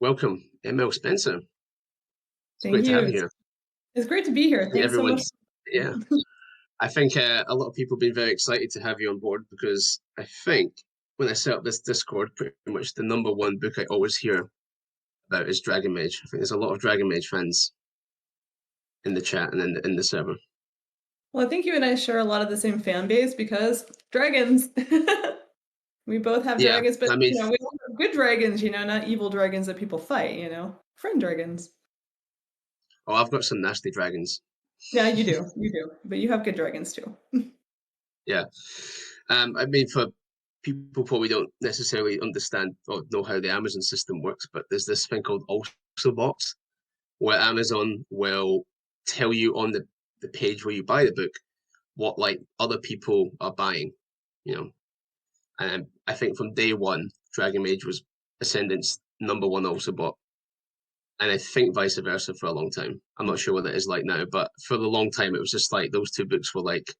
Welcome, ML Spencer. It's Thank great to you. have you It's, here. it's great to be here. I think Thanks so much. everyone's, yeah. I think a lot of people have been very excited to have you on board because I think when I set up this Discord, pretty much the number one book I always hear about is Dragon Mage. I think there's a lot of Dragon Mage fans in the chat and in the server. Well, I think you and I share a lot of the same fan base because dragons. We both have Yeah, dragons, but I mean, we all have good dragons, not evil dragons that people fight, friend dragons. oh, I've got some nasty dragons. Yeah, you do. You do. But you have good dragons too. Yeah. I mean, for people probably don't necessarily understand or know how the Amazon system works, but there's this thing called also box where Amazon will tell you on the page where you buy the book what like other people are buying, you know. And I think from day one, Dragon Mage was Ascendant's number one also bought. And I think vice versa for a long time. I'm not sure what it is like now, but for the long time it was just like those two books were like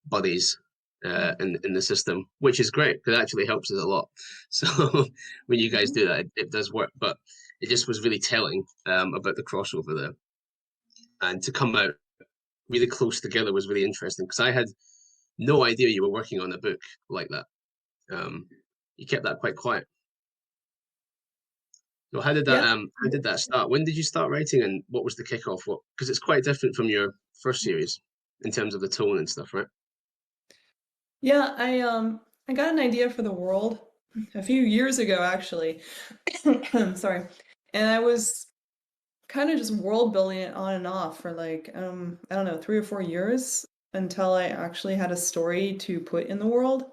buddies in the system, which is great because it actually helps us a lot. So when you guys Mhm. do that, it does work. But it just was really telling about the crossover there, and to come out really close together was really interesting because I had no idea you were working on a book like that. Um, you kept that quite quiet. So Yeah. how did that start? When did you start writing, and what was the kickoff? What because it's quite different from your first series in terms of the tone and stuff, right? Yeah, I got an idea for the world a few years ago actually. Sorry. And I was kind of just world building it on and off for like I don't know, 3 or 4 years until I actually had a story to put in the world.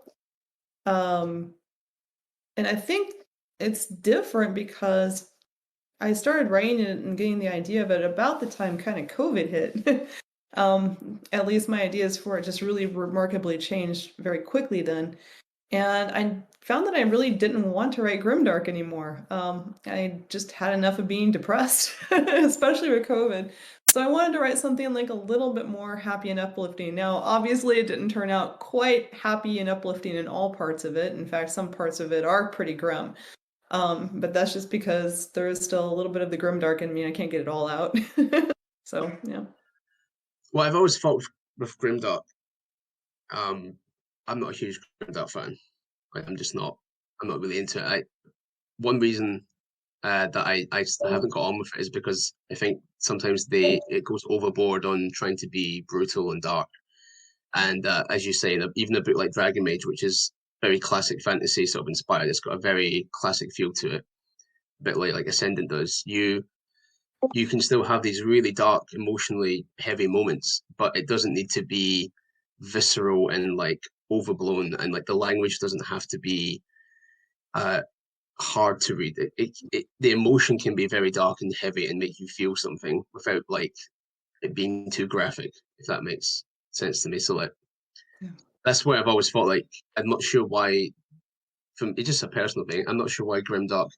Um and I think it's different because I started writing it and getting the idea of it about the time kind of COVID hit. At least my ideas for it just really remarkably changed very quickly then. And I found that I really didn't want to write grimdark anymore. I just had enough of being depressed, especially with COVID. So I wanted to write something like a little bit more happy and uplifting. Now, obviously, it didn't turn out quite happy and uplifting in all parts of it. In fact, some parts of it are pretty grim. But that's just because there is still a little bit of the grimdark in me. I can't get it all out. So, yeah. Well, I've always thought with Grimdark, um, I'm not a huge Grimdark fan. Like, I'm just not. I'm not really into it. One reason that I haven't got on with it is because I think sometimes it goes overboard on trying to be brutal and dark. And as you say, even a book like Dragon Mage, which is very classic fantasy sort of inspired, it's got a very classic feel to it, a bit like Ascendant does. You can still have these really dark, emotionally heavy moments, but it doesn't need to be visceral and like overblown, and like the language doesn't have to be uh hard to read. The emotion can be very dark and heavy and make you feel something without like it being too graphic, if that makes sense to me. So like Yeah. that's where I've always thought like I'm not sure why from it's just a personal thing. I'm not sure why Grimdark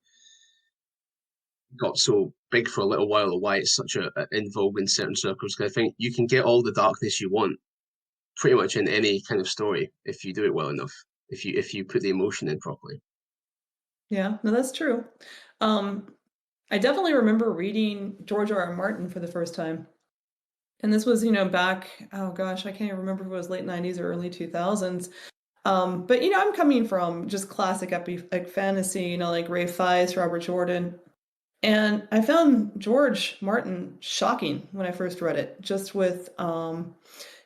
got so big for a little while or why it's such a in vogue in certain circles. Because I think you can get all the darkness you want pretty much in any kind of story if you do it well enough. If you put the emotion in properly. Yeah, no, that's true. Um, I definitely remember reading George R. R. Martin for the first time. And this was, back, oh gosh, I can't even remember if it was late 90s or early 2000s. But I'm coming from just classic epic fantasy, like Ray Fiennes, Robert Jordan. And I found George Martin shocking when I first read it, just with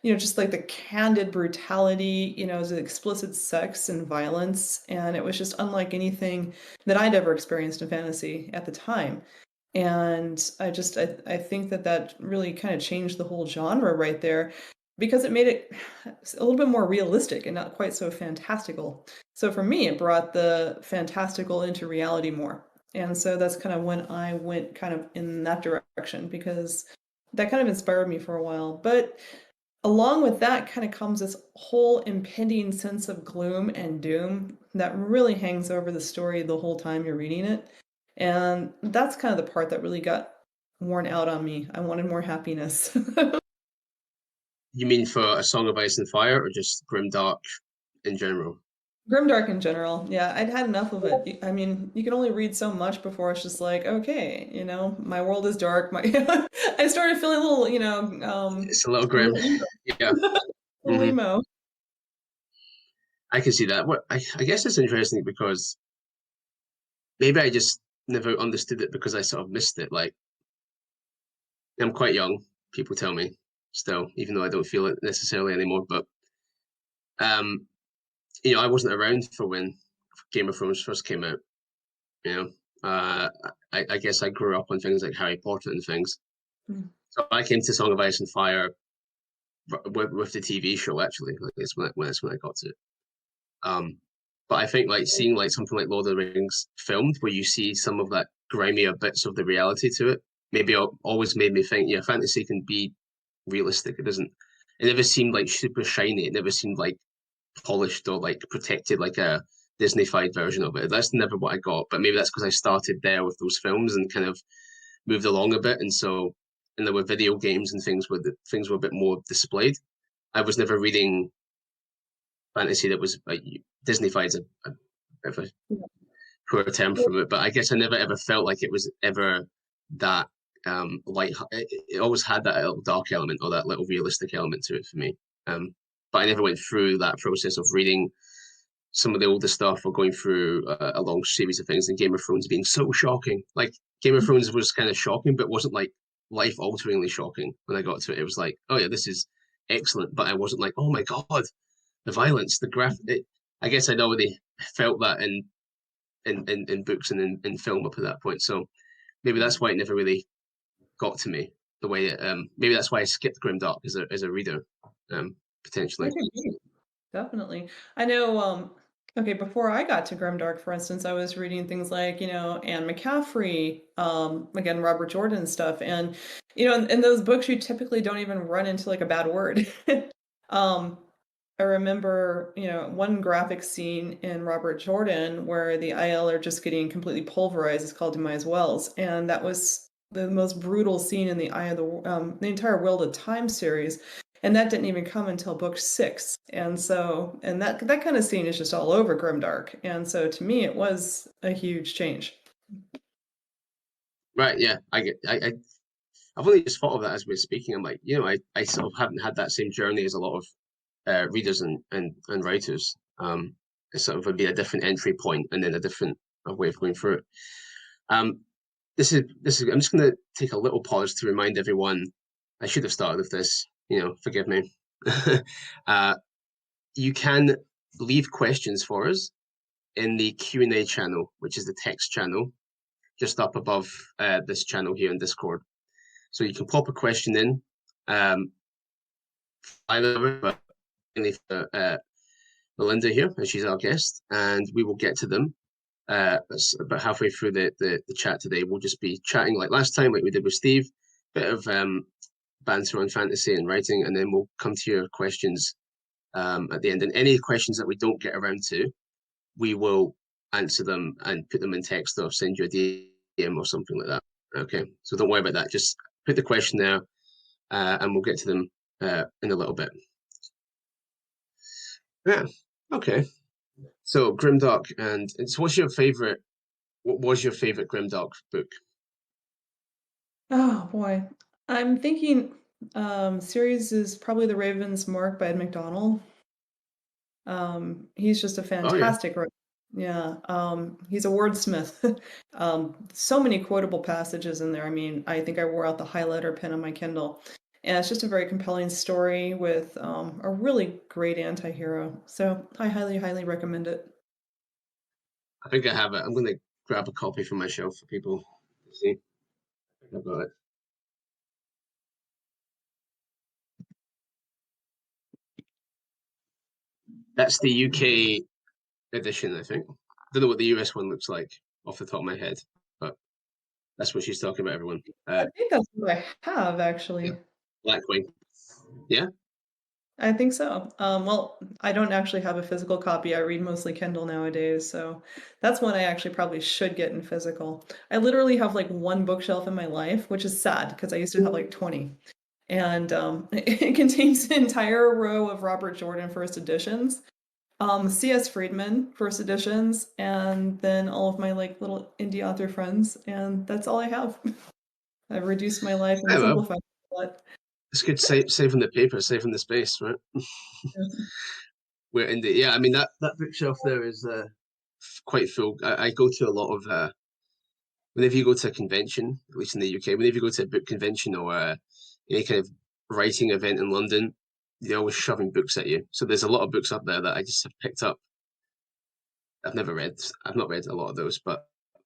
just like the candid brutality, the explicit sex and violence, and it was just unlike anything that I'd ever experienced in fantasy at the time. And I think that that really kind of changed the whole genre right there because it made it a little bit more realistic and not quite so fantastical. So for me, it brought the fantastical into reality more. And so that's kind of when I went kind of in that direction because that kind of inspired me for a while. But along with that kind of comes this whole impending sense of gloom and doom that really hangs over the story the whole time you're reading it. And that's kind of the part that really got worn out on me. I wanted more happiness. You mean for A Song of Ice and Fire or just Grimdark in general? Grimdark in general, yeah, I'd had enough of it. I mean, you can only read so much before it's just like, okay, my world is dark. My I started feeling a little, It's a little a grim. little emo. Yeah. A little emo. I can see that. I guess it's interesting because maybe I just never understood it because I sort of missed it. Like I'm quite young, people tell me still, even though I don't feel it necessarily anymore. But um, I wasn't around for when Game of Thrones first came out. You know, I guess I grew up on things like Harry Potter and things. Mm. So I came to Song of Ice and Fire with the TV show. Actually, like that's when I got to it. Um, but I think like seeing like something like Lord of the Rings filmed, where you see some of that grimier bits of the reality to it, maybe always made me think, yeah, fantasy can be realistic. It doesn't. It never seemed like super shiny. It never seemed like polished or like protected like a Disney-fied version of it. That's never what I got. But maybe that's because I started there with those films and kind of moved along a bit. And there were video games and things where the things were a bit more displayed. I was never reading fantasy that was like Disney-fied a bit of a poor term Yeah. from it, but I guess I never ever felt like it was ever that light. It always had that little dark element or that little realistic element to it for me. But I never went through that process of reading some of the older stuff or going through a long series of things. And Game of Thrones being so shocking. Like Game of Thrones was kind of shocking, but wasn't like life-alteringly shocking when I got to it. It was like, oh yeah, this is excellent, but I wasn't like, oh my god, the violence, the graphic. I guess I'd already felt that in books and in film up at that point. So maybe that's why it never really got to me the way it. Maybe that's why I skipped Grimdark as a reader, potentially. Okay, definitely. I know, okay, before I got to Grimdark, for instance, I was reading things like, Anne McCaffrey, again, Robert Jordan stuff. And, in those books, you typically don't even run into like a bad word. um, I remember, one graphic scene in Robert Jordan where the IL are just getting completely pulverized. It's called Demise Wells. And that was the most brutal scene in the Eye of the entire World of Time series. And that didn't even come until book 6. And that kind of scene is just all over Grimdark. And so to me, it was a huge change. Right? Yeah, I get. I've only just thought of that as we're speaking. I'm like, I sort of haven't had that same journey as a lot of readers and writers. It sort of would be a different entry point and then a different way of going through it. Um, this is. I'm just going to take a little pause to remind everyone. I should have started with this. Forgive me. uh, you can leave questions for us in the Q&A channel, which is the text channel just up above this channel here in Discord. So you can pop a question in, either but mainly for Melinda here, and she's our guest, and we will get to them. About halfway through the chat today, we'll just be chatting like last time, like we did with Steve, bit of banter on fantasy and writing, and then we'll come to your questions at the end. And any questions that we don't get around to, we will answer them and put them in text or send you a DM or something like that. Okay, so don't worry about that. Just put the question there, and we'll get to them in a little bit. Yeah. Okay. So Grimdark, and so what's your favorite? What was your favorite Grimdark book? Oh boy. I'm thinking series is probably The Raven's Mark by Ed McDonald. He's just a Oh yeah. fantastic writer. Yeah, he's a wordsmith. So many quotable passages in there. I mean, I think I wore out the highlighter pen on my Kindle. And it's just a very compelling story with a really great anti-hero. So I highly, highly recommend it. I think I have it. I'm going to grab a copy from my shelf for people to see. I think I've got it. That's the UK edition, I think. Don't know what the US one looks like off the top of my head, but that's what she's talking about, everyone. I think that's what I have Yeah, actually. Blackwing. Yeah. I think so. Well, I don't actually have a physical copy. I read mostly Kindle nowadays, so that's one I actually probably should get in physical. I literally have like one bookshelf in my life, which is sad because I used to have like 20. And it contains an entire row of Robert Jordan first editions. C.S. Friedman, first editions, and then all of my like little indie author friends, and that's all I have. I've reduced my life and I don't know. simplified it a lot. It's good saving the paper, saving the space, right? Yeah. We're in the yeah. I mean that bookshelf there is quite full. I go to a lot of whenever you go to a convention, at least in the UK, whenever you go to a book convention or any kind of writing event in London, they're always shoving books at you. So there's a lot of books up there that I just have picked up. I've never read. I've not read a lot of those, but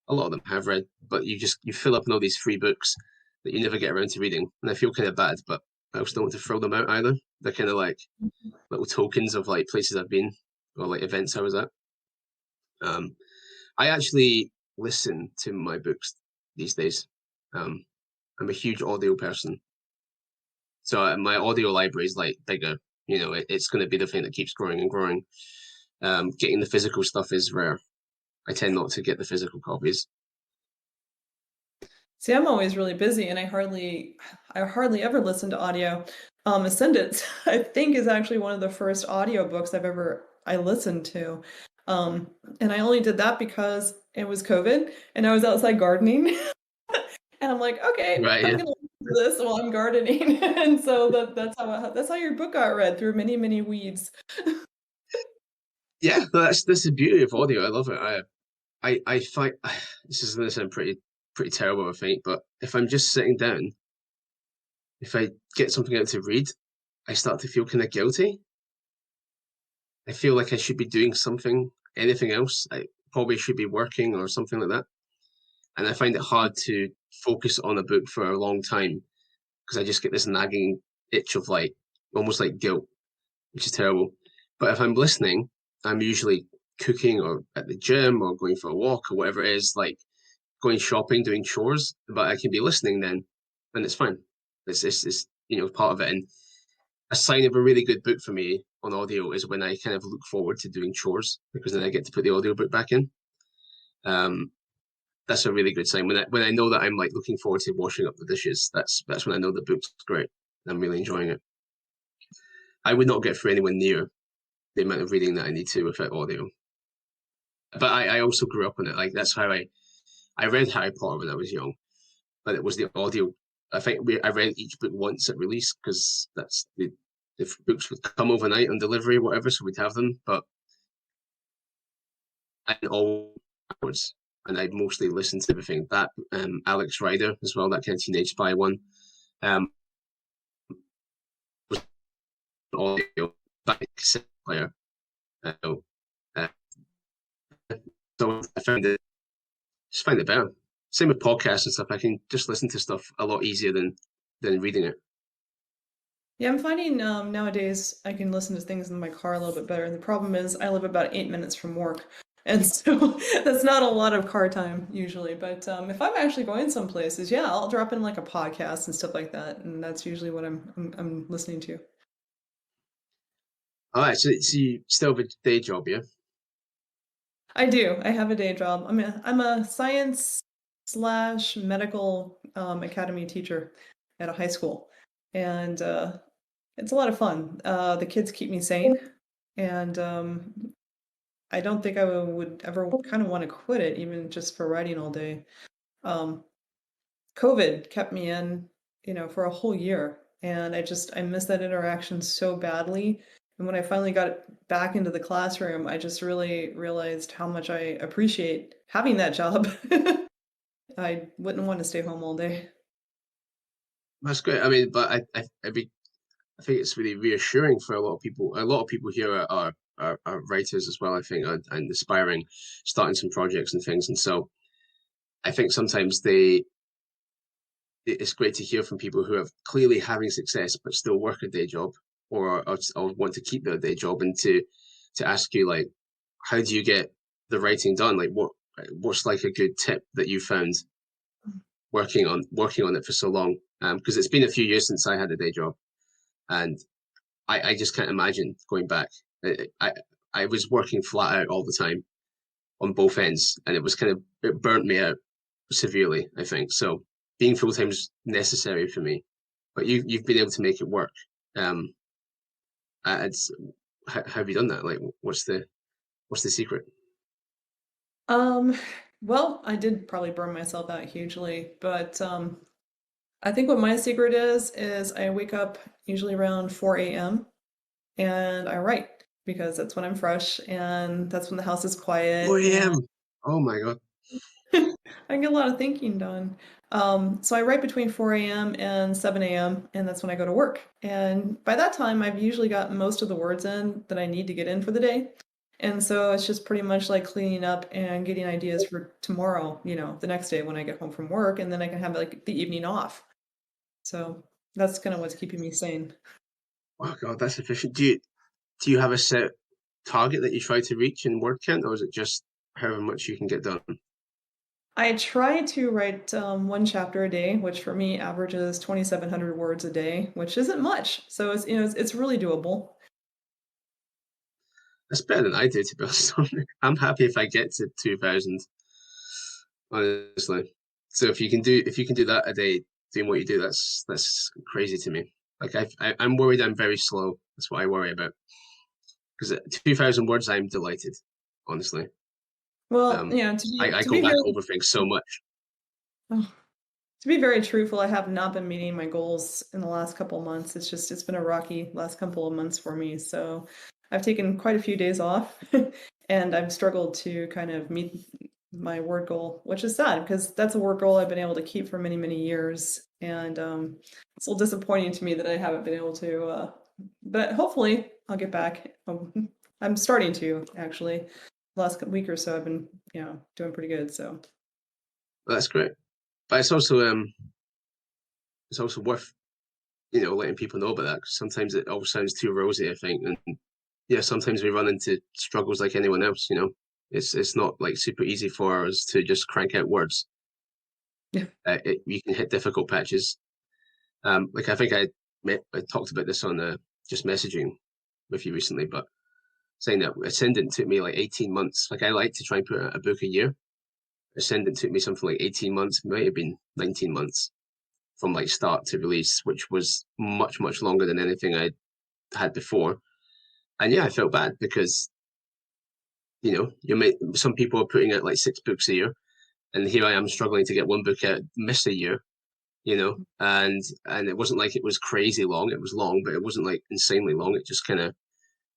a lot of them have read. But you fill up on all these free books that you never get around to reading, and I feel kind of bad, but I also don't want to throw them out either. They're kind of like little tokens of like places I've been or like events I was at. Um, I actually listen to my books these days. Um, I'm a huge audio person, so my audio library is like bigger. You know, it's going to be the thing that keeps growing and growing. Getting the physical stuff is rare. I tend not to get the physical copies. See, I'm always really busy and I hardly ever listen to audio. Ascendance, I think, is actually one of the first audiobooks I listened to. And I only did that because it was COVID and I was outside gardening. And I'm like, okay, Right? I'm Yeah. gonna listen to this while I'm gardening. And so that's how your book got read, through many, many weeds. Yeah, that's the beauty of audio. I love it. I find this is going to sound pretty terrible, I think, but if I'm just sitting down, if I get something out to read, I start to feel kind of guilty. I feel like I should be doing something, anything else. I probably should be working or something like that. And I find it hard to focus on a book for a long time because I just get this nagging itch of like almost like guilt, which is terrible. But if I'm listening, I'm usually cooking or at the gym or going for a walk or whatever it is, like going shopping, doing chores, but I can be listening then, and it's fine. It's part of it. And a sign of a really good book for me on audio is when I kind of look forward to doing chores because then I get to put the audiobook back in. Um, that's a really good sign. When I know that I'm like looking forward to washing up the dishes, that's when I know the book's great. I'm really enjoying it. I would not get through anywhere near the amount of reading that I need to without audio. But I also grew up on it. Like that's how I read Harry Potter when I was young, but it was the audio. I think I read each book once at release because the books would come overnight on delivery, or whatever, so we'd have them. But I didn't all backwards, and I mostly listened to everything. That Alex Rider as well, that kind of teenage spy one, um, was audio back player. Uh, uh, so I found it just find it better. Same with podcasts and stuff. I can just listen to stuff a lot easier than reading it. Yeah, I'm finding nowadays I can listen to things in my car a little bit better. And the problem is I live about 8 minutes from work. And so that's not a lot of car time usually. But if I'm actually going some places, yeah, I'll drop in like a podcast and stuff like that. And that's usually what I'm listening to. All right, so you still have a day job, yeah? I do. I have a day job. I'm a science slash medical academy teacher at a high school. And it's a lot of fun. The kids keep me sane. And I don't think I would ever kind of want to quit it, even just for writing all day. Um, COVID kept me in, for a whole year, and I miss that interaction so badly. And when I finally got back into the classroom, I just really realized how much I appreciate having that job. I wouldn't want to stay home all day. That's great. I mean, but I think it's really reassuring for a lot of people. A lot of people here are writers as well, I think, and aspiring, starting some projects and things. And so I think sometimes it's great to hear from people who are clearly having success but still work a day job or want to keep their day job and to ask you like, how do you get the writing done? Like what's like a good tip that you found working on it for so long? Because it's been a few years since I had a day job, and I just can't imagine going back. I I was working flat out all the time on both ends, and it burnt me out severely, I think. So being full time is necessary for me, but you've been able to make it work. Um, it's how have you done that? Like, what's the secret? Um, well, I did probably burn myself out hugely, but I think what my secret is I wake up usually around 4 a.m. and I write because that's when I'm fresh and that's when the house is quiet 4 and a.m. Oh my god. I get a lot of thinking done. So I write between 4 a.m. and 7 a.m., and that's when I go to work. And by that time, I've usually got most of the words in that I need to get in for the day. And so it's just pretty much like cleaning up and getting ideas for tomorrow, the next day when I get home from work, and then I can have like the evening off. So that's kind of what's keeping me sane. Oh god, that's efficient. Do you have a set target that you try to reach in word count, or is it just however much you can get done? I try to write one chapter a day, which for me averages 2,700 words a day, which isn't much. So it's really doable. That's better than I do, to be honest. I'm happy if I get to 2,000, honestly. So if you can do that a day, doing what you do, that's crazy to me. Like I'm worried I'm very slow. That's what I worry about. Because at 2,000 words, I'm delighted, honestly. Well, Um, to I, be I to go be back very over things so much. oh, to be very truthful, I have not been meeting my goals in the last couple of months. It's been a rocky last couple of months for me. So I've taken quite a few days off and I've struggled to kind of meet my word goal, which is sad because that's a word goal I've been able to keep for many, many years. And it's a little disappointing to me that I haven't been able to, but hopefully I'll get back. I'm starting to actually. The last week or so, I've been, doing pretty good. So. But that's great. But it's also worth letting people know about that, because sometimes it all sounds too rosy, I think, and yeah, sometimes we run into struggles like anyone else. It's not like super easy for us to just crank out words. Yeah. You can hit difficult patches. Like I think I talked about this on just messaging with you recently, but saying that Ascendant took me like 18 months. Like I like to try and put out a book a year. Ascendant took me something like 18 months, might have been 19 months from like start to release, which was much, much longer than anything I had before. And yeah, I felt bad because some people are putting out like 6 books a year, and here I am struggling to get one book out, miss a year, and it wasn't like it was crazy long. It was long, but it wasn't like insanely long. It just kind of,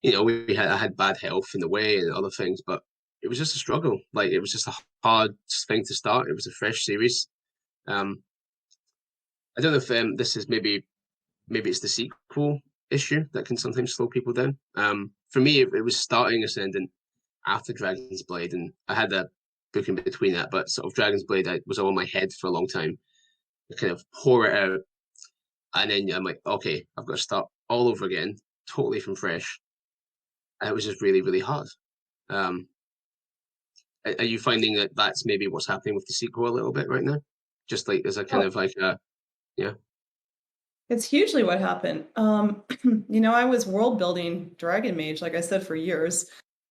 I had bad health in the way and other things, but it was just a struggle. Like it was just a hard thing to start. It was a fresh series. Um, I don't know if this is maybe it's the sequel issue that can sometimes slow people down. For me, it was starting Ascendant after Dragon's Blade, and I had a book in between that, but sort of Dragon's Blade was all in my head for a long time. I kind of pour it out, and then I'm like, okay, I've got to start all over again, totally from fresh. And it was just really, really hard. Um, are you finding that that's maybe what's happening with the sequel a little bit right now? Just like there's a kind Oh, of like a yeah, it's hugely what happened. I was world building Dragon Mage, like I said, for years.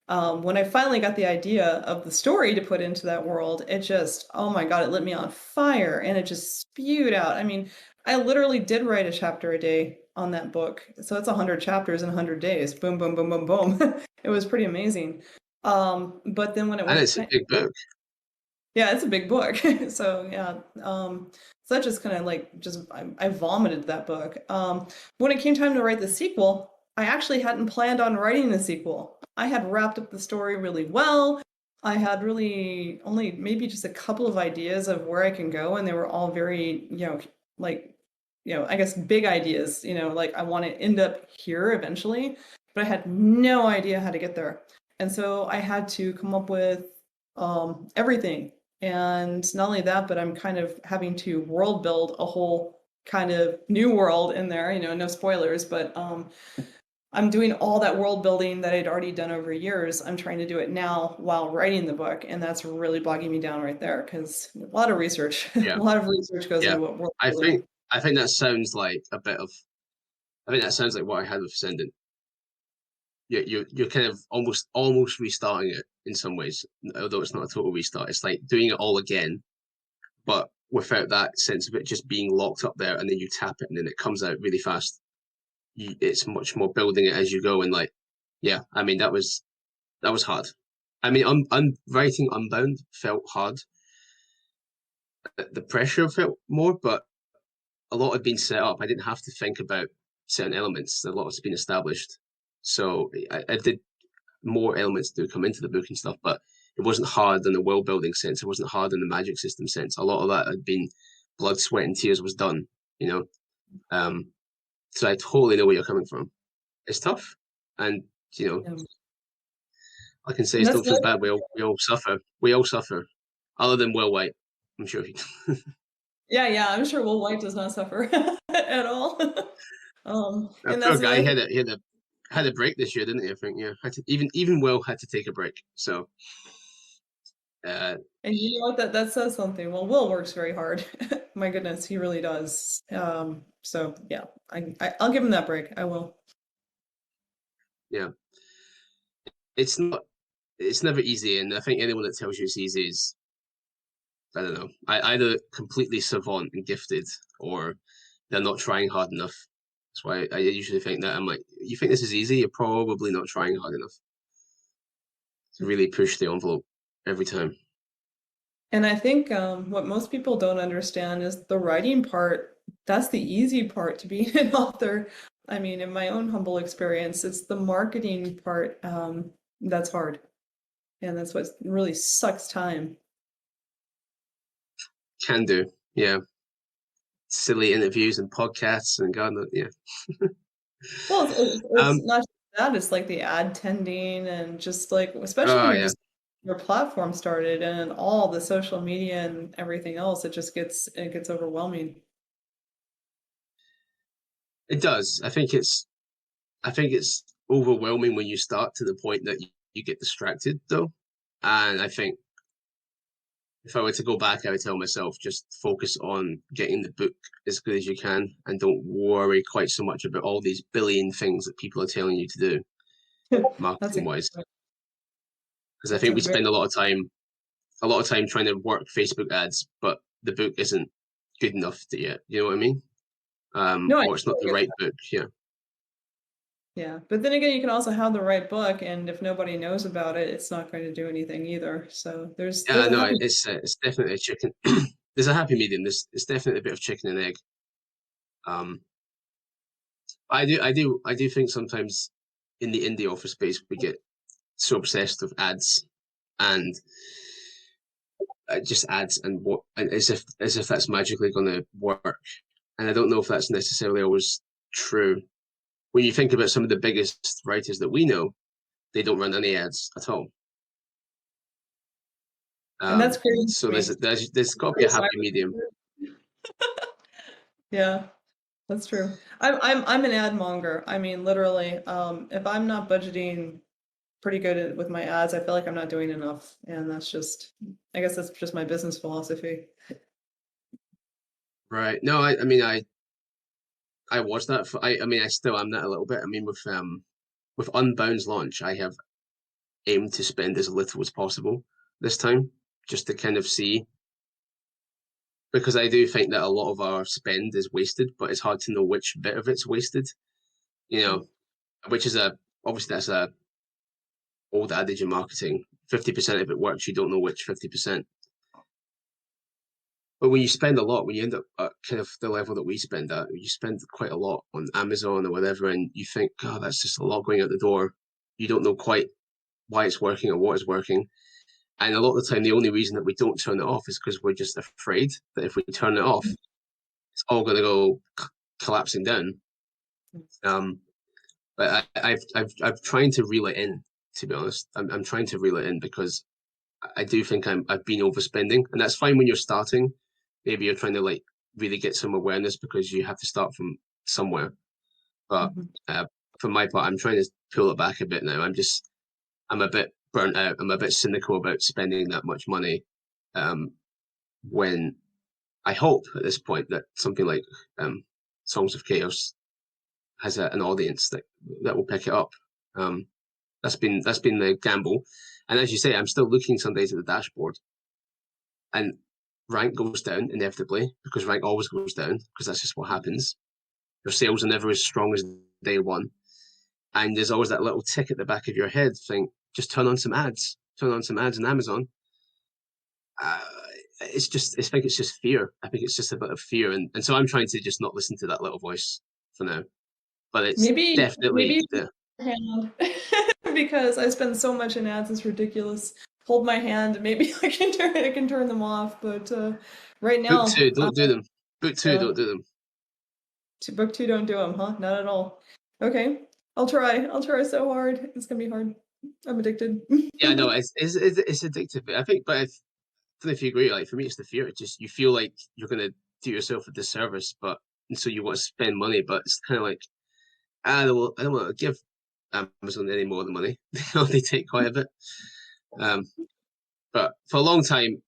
When I finally got the idea of the story to put into that world, it just, oh my God, it lit me on fire and it just spewed out. I mean, I literally did write a chapter a day on that book. So it's 100 chapters in 100 days. Boom, boom, boom, boom, boom. It was pretty amazing. But then when it and went it's a big book. yeah, it's a big book. So yeah, so that just kind of like just I vomited that book. When it came time to write the sequel, I actually hadn't planned on writing the sequel. I had wrapped up the story really well. I had really only maybe just a couple of ideas of where I can go, and they were all very, like, I guess big ideas, like I want to end up here eventually, but I had no idea how to get there. And so I had to come up with everything. And not only that, but I'm kind of having to world build a whole kind of new world in there, no spoilers, but I'm doing all that world building that I'd already done over years. I'm trying to do it now while writing the book, and that's really bogging me down right there because a lot of research, a Yeah, lot of research goes yeah. into what world I building. think I think that sounds like a bit of. I think that sounds like what I had with Ascendant. You're kind of almost restarting it in some ways, although it's not a total restart. It's like doing it all again, but without that sense of it just being locked up there, and then you tap it, and then it comes out really fast. It's much more building it as you go, and like yeah, I mean that was hard. I mean, writing Unbound felt hard. The pressure felt more, but a lot had been set up. I didn't have to think about certain elements. A lot has been established. So I did more elements to come into the book and stuff, but it wasn't hard in the world building sense. It wasn't hard in the magic system sense. A lot of that had been blood, sweat, and tears was done, you know. Um, so I totally know where you're coming from. It's tough, and you know, Yeah. I can say And is that's don't feel nice. bad. We all suffer. We all suffer. Other than Will White, I'm sure he. Yeah, yeah, I'm sure Will White does not suffer at all. That And poor that's the guy nice. had a break this year, didn't he? I think yeah. Even Will had to take a break. So uh, And you know what? That says something. Well, Will works very hard. My goodness, he really does. So yeah, I'll give him that break. I will. yeah, it's not. It's never easy, and I think anyone that tells you it's easy is I don't know. Either completely savant and gifted, or they're not trying hard enough. That's why I usually think that I'm like, you think this is easy? You're probably not trying hard enough to really push the envelope every time. And I think what most people don't understand is the writing part. That's the easy part to be an author. I mean, in my own humble experience, it's the marketing part that's hard, and that's what really sucks time. Can do, yeah. Silly interviews and podcasts and God, yeah. Well, it's Um. not just that, it's like the ad tending and just like especially when Oh you're yeah, just your platform started and all the social media and everything else, it gets overwhelming. it does. I think it's overwhelming when you start to the point that you get distracted though, and I think if I were to go back, I would tell myself just focus on getting the book as good as you can and don't worry quite so much about all these billion things that people are telling you to do That's a marketing wise. Because I that's think a we very spend a lot of time trying to work Facebook ads, but the book isn't good enough to yet. You know what I mean? no, I Or it's not totally the get right that. book. Yeah. Yeah, but then again, you can also have the right book, and if nobody knows about it, it's not going to do anything either. So there's Yeah, a no, happy. it's definitely a chicken. There's a happy medium. There's it's definitely a bit of chicken and egg. Um, I do think sometimes in the indie office space we get so obsessed with ads and just ads and what and as if that's magically going to work. And I don't know if that's necessarily always true. When you think about some of the biggest writers that we know, they don't run any ads at all. And that's crazy So to me. there's got to be a happy medium. Yeah. That's true. I'm an ad monger. I mean, literally, if I'm not budgeting pretty good with my ads, I feel like I'm not doing enough, and that's just, I guess that's just my business philosophy. Right. No, I mean I was that for I mean I still am that a little bit. I mean with Unbound's launch, I have aimed to spend as little as possible this time, just to kind of see because I do think that a lot of our spend is wasted, but it's hard to know which bit of it's wasted. You know, Mm, which is a obviously that's a old adage in marketing. 50% of it works, you don't know which 50%. But when you spend a lot, when you end up at kind of the level that we spend at, you spend quite a lot on Amazon or whatever, and you think, God, that's just a lot going out the door. You don't know quite why it's working or what is working. And a lot of the time, the only reason that we don't turn it off is because we're just afraid that if we turn it off, it's all going to go collapsing down. mm, Um, but I've trying to reel it in. To be honest, I'm trying to reel it in because I do think I've been overspending, and that's fine when you're starting. Maybe you're trying to like really get some awareness because you have to start from somewhere. But mhm. uh, for my part, I'm trying to pull it back a bit now. I'm a bit burnt out. I'm a bit cynical about spending that much money. Um, when I hope at this point that something like Songs of Chaos has an audience that will pick it up. Um, that's been the gamble. And as you say, I'm still looking some days at the dashboard, and rank goes down inevitably because rank always goes down because that's just what happens. Your sales are never as strong as day one, And there's always that little tick at the back of your head, think, just turn on some ads, turn on some ads on Amazon. Uh, I think it's just fear. I think it's just a bit of fear. And so I'm trying to just not listen to that little voice for now. But it's Maybe definitely you should hold my hand because I spend so much in ads, it's ridiculous. Hold my hand, maybe I can turn them off. But right book now, two, don't do them. Book two, yeah, don't do them. book two, don't do them, huh? Not at all. Okay, I'll try. I'll try so hard. It's gonna be hard. I'm addicted. Yeah, no, it's addictive. I think, but I don't know if you agree. Like for me, it's the fear. It's just you feel like you're gonna do yourself a disservice, but and so you want to spend money, but it's kind of like I don't want to give Amazon any more of the money. They only take quite a bit. Um, but for a long time,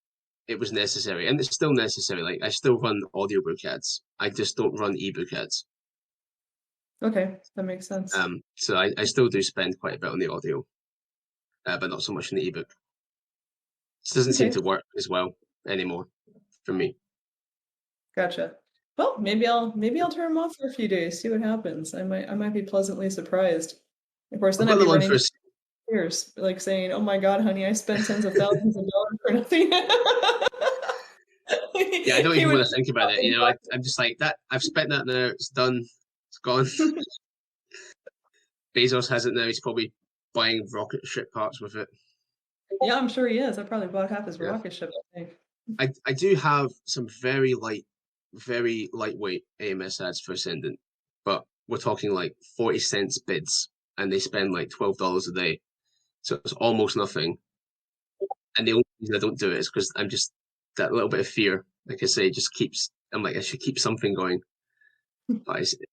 it was necessary, and it's still necessary. Like I still run audiobook ads. I just don't run ebook ads. Okay, that makes sense. So I still do spend quite a bit on the audio, but not so much on the ebook. It doesn't seem Okay, to work as well anymore for me. gotcha. Well, maybe I'll turn them off for a few days, see what happens. I might be pleasantly surprised. Of course, I've then got I'd the be one running for tears, like saying, "Oh my God, honey, I spent tens of thousands of dollars for nothing." yeah. I don't He even would want to think about it. You know, I'm just like that. I've spent that now. It's done. It's gone. Bezos has it now. He's probably buying rocket ship parts with it. Yeah, I'm sure he is. I probably bought half his Yeah. rocket ship, I think. I do have some very lightweight AMS ads for Ascendant, but we're talking like 40 cents bids, and they spend like $12 a day. So it's almost nothing. And the only reason I don't do it is because I'm just that little bit of fear, like I say, just keeps. I'm like I should keep something going, but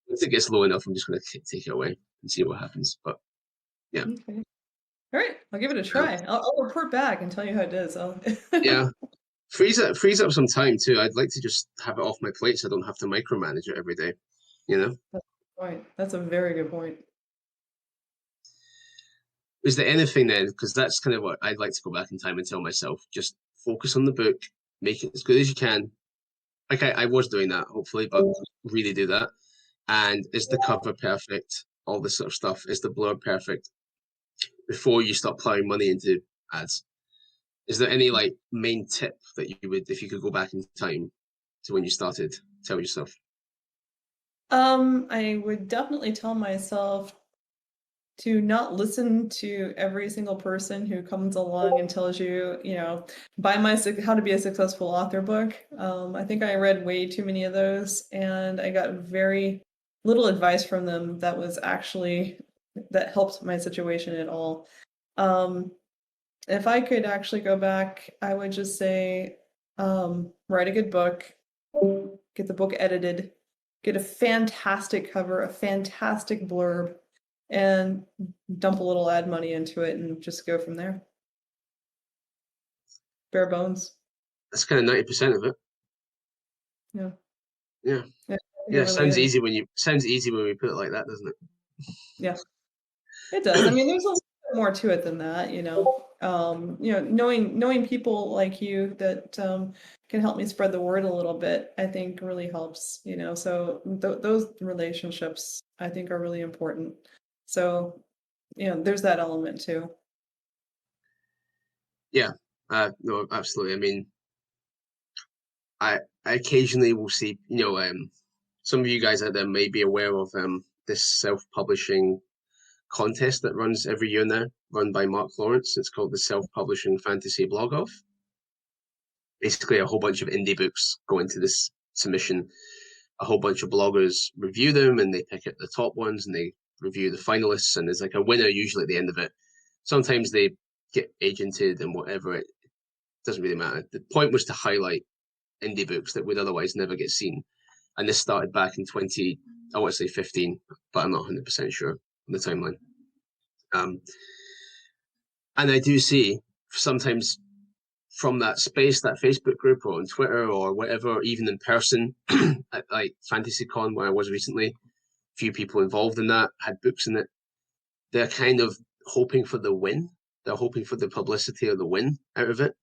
once it gets low enough, I'm just going to take it away and see what happens. But yeah, Okay. All right, I'll give it a um, try. I'll report back and tell you how it is. I'll yeah, frees up some time too. I'd like to just have it off my plate so I don't have to micromanage it every day. You know, That's a good point. That's a very good point. is there anything then? Because that's kind of what I'd like to go back in time and tell myself: just focus on the book, make it as good as you can. Like I was doing that, hopefully, but really do that. And is the cover perfect? All this sort of stuff. Is the blurb perfect? Before you start plowing money into ads. Is there any like main tip that you would, if you could go back in time to when you started, tell yourself? I would definitely tell myself to not listen to every single person who comes along and tells you, buy my How to Be a Successful Author book. I think I read way too many of those, and I got very little advice from them that helped my situation at all. Um, if I could actually go back, I would just say, write a good book, get the book edited, get a fantastic cover, a fantastic blurb, and dump a little ad money into it and just go from there. Bare bones. That's kind of 90% of it. Yeah. Yeah. Yeah, I think it Yeah. really is. Sounds easy when we put it like that, doesn't it? Yeah, it does. I mean, there's a little bit more to it than that, knowing people like you that can help me spread the word a little bit, I think really helps, so those relationships I think are really important. So, there's that element too. Yeah. No, absolutely. I mean, I occasionally will see, some of you guys out there may be aware of this self-publishing contest that runs every year now, run by Mark Lawrence. It's called the Self-Publishing Fantasy Blog Off. Basically, a whole bunch of indie books go into this submission. A whole bunch of bloggers review them, and they pick out the top ones, and they review the finalists, and there's like a winner usually at the end of it. Sometimes they get agented and whatever. It doesn't really matter. The point was to highlight indie books that would otherwise never get seen. And this started back in I want to say 15, but I'm not 100% sure on the timeline. Um, and I do see sometimes from that space, that Facebook group or on Twitter or whatever, even in person, at like FantasyCon where I was recently, few people involved in that had books in it. They're kind of hoping for the win. They're hoping for the publicity or the win out of it.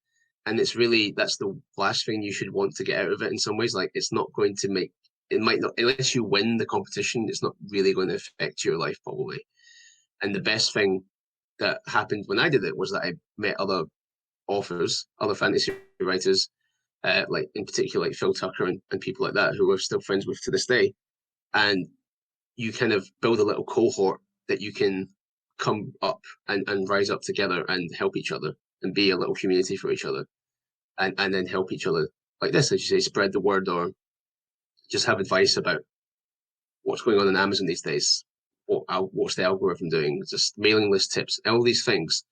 And that's the last thing you should want to get out of it in some ways. Like it's not going to it might not, unless you win the competition, it's not really going to affect your life probably. And the best thing that happened when I did it was that I met other authors, other fantasy writers, like in particular like Phil Tucker and people like that who we're still friends with to this day. And you kind of build a little cohort that you can come up and rise up together and help each other and be a little community for each other and then help each other like this, as you say, spread the word or just have advice about what's going on in Amazon these days. What's the algorithm doing? Just mailing list tips, all these things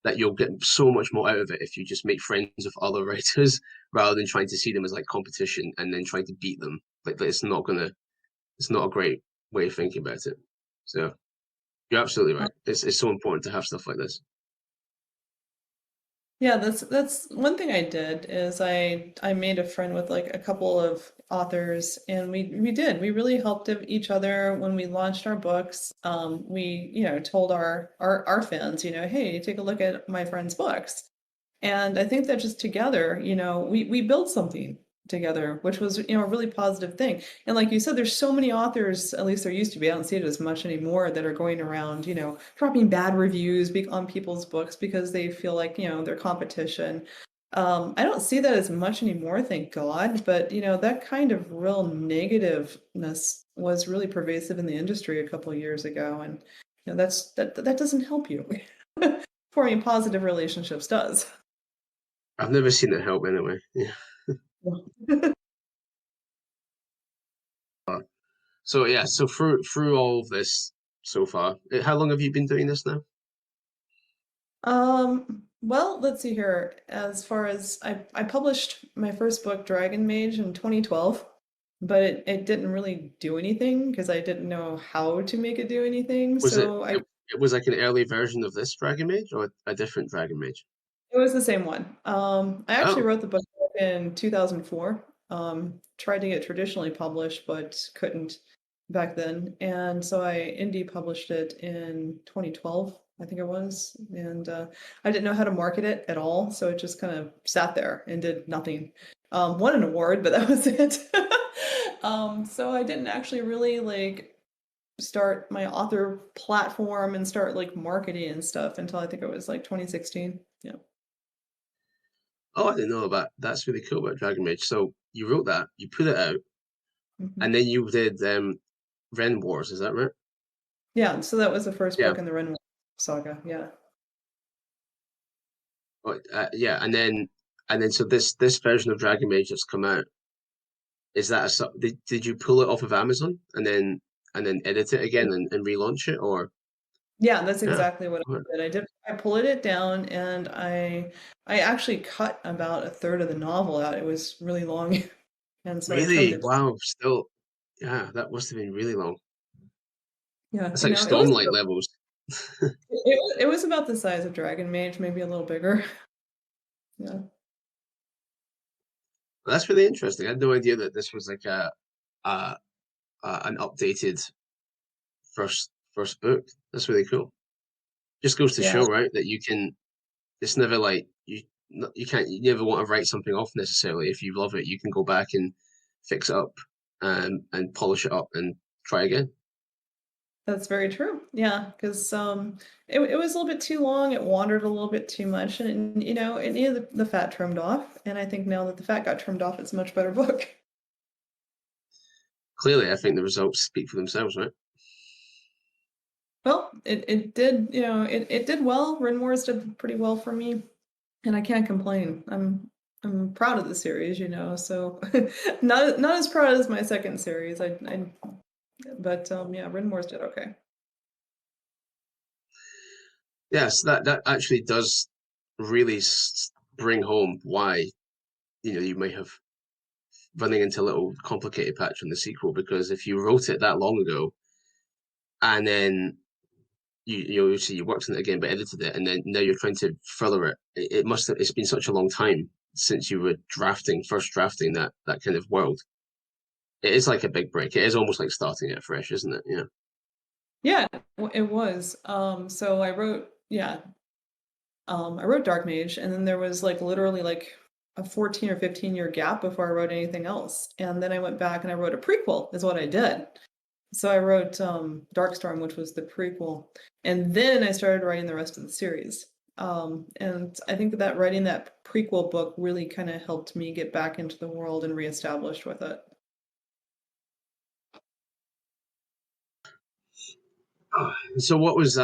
that you'll get so much more out of it if you just make friends with other writers rather than trying to see them as like competition and then trying to beat them. Like it's not a great way of thinking about it. So you're absolutely right. It's so important to have stuff like this. Yeah, that's one thing I did is I made a friend with like a couple of authors and we really helped each other when we launched our books. We, told our fans, hey, take a look at my friend's books. And I think that just together, we built something together, which was, a really positive thing. And like you said, there's so many authors, at least there used to be, I don't see it as much anymore, that are going around, dropping bad reviews on people's books because they feel like, they're competition. I don't see that as much anymore, thank God. But, that kind of real negativeness was really pervasive in the industry a couple of years ago. And, that doesn't help you. Forming positive relationships does. I've never seen it help anyway. Yeah. So yeah, so through all of this so far, how long have you been doing this now? Well, let's see here. As far as I published my first book, Dragon Mage, in 2012, but it didn't really do anything because I didn't know how to make it do anything. Was it, So it was like an early version of this Dragon Mage or a different Dragon Mage? it was the same one. I actually Oh, wrote the book in 2004. Tried to get traditionally published, but couldn't back then. And so I indie published it in 2012, I think it was. And I didn't know how to market it at all, so it just kind of sat there and did nothing. Won an award, but that was it. So I didn't actually really like start my author platform and start like marketing and stuff until I think it was like 2016. Yeah. oh, I didn't know about that's really cool about Dragon Mage. So you wrote that, you put it out, Mhm. and then you did Ren Wars, is that right? Yeah, so that was the first Yeah. book in the Ren saga. Yeah. Yeah, and then so this version of Dragon Mage that's come out, is that did you pull it off of Amazon and then edit it again and relaunch it or Yeah, that's yeah. exactly what I did. I pulled it down and I actually cut about a third of the novel out. It was really long. And so I trimmed Really? it. Wow, still yeah, that must have been really long. Yeah, That's like Stormlight levels. it was about the size of Dragon Mage, maybe a little bigger. Yeah. That's really interesting. I had no idea that this was like a an updated first book. That's really cool. Just goes to Yeah. show, right, that you can. It's never like you can't. You never want to write something off necessarily. If you love it, you can go back and fix it up and polish it up and try again. That's very true. Yeah, because it was a little bit too long. It wandered a little bit too much, and it needed the fat trimmed off. And I think now that the fat got trimmed off, it's a much better book. Clearly, I think the results speak for themselves, right? Well, it did, it did well. Rin Wars did pretty well for me, and I can't complain. I'm proud of the series, so not as proud as my second series. But yeah, Rin Wars did okay. Yes, that actually does really bring home why you may have running into a little complicated patch on the sequel because if you wrote it that long ago and then you worked on it again but edited it and then now you're trying to further it, it must have it's been such a long time since you were first drafting that kind of world. It is like a big break. It is almost like starting it fresh, isn't it? Yeah. Yeah, it was. So I wrote Dark Mage, and then there was like literally like a 14 or 15-year gap before I wrote anything else. And then I went back and I wrote a prequel, is what I did. So I wrote Darkstorm, which was the prequel, and then I started writing the rest of the series. And I think that writing that prequel book really kind of helped me get back into the world and reestablished with it. Oh, so what was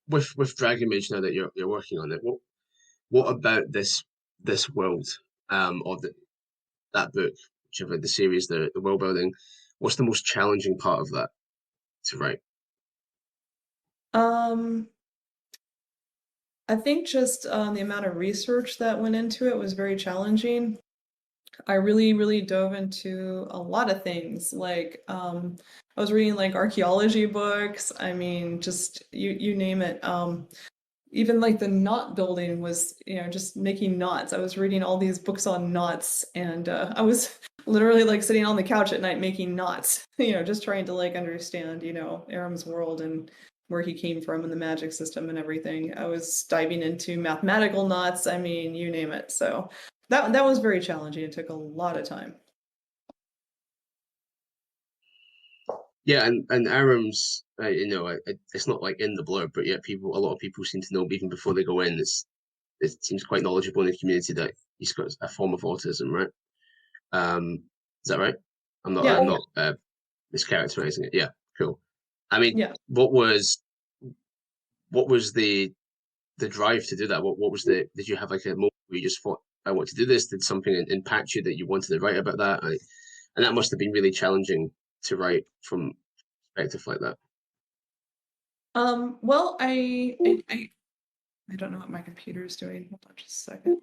with Dragon Mage now that you're working on it? What about this world or that book, whichever the series, the world building? What's the most challenging part of that to write? Um, I think just the amount of research that went into it was very challenging. I really, really dove into a lot of things. Like, I was reading like archaeology books. I mean, just you name it. Even like the knot building was, just making knots. I was reading all these books on knots, and I was literally like sitting on the couch at night making knots. Just trying to like understand, Aram's world and where he came from and the magic system and everything. I was diving into mathematical knots. I mean, you name it. So that was very challenging. It took a lot of time. Yeah, and Aram's, it's not like in the blurb, but yet a lot of people seem to know even before they go in. It seems quite knowledgeable in the community that he's got a form of autism, right? Is that right? Yeah, I'm not mischaracterizing it. Yeah, cool. I mean, yeah. what was the drive to do that? What was did you have like a moment where you just thought, I want to do this? Did something impact you that you wanted to write about that? And that must have been really challenging to write from perspective like that. Well, I don't know what my computer is doing. Hold on just a second.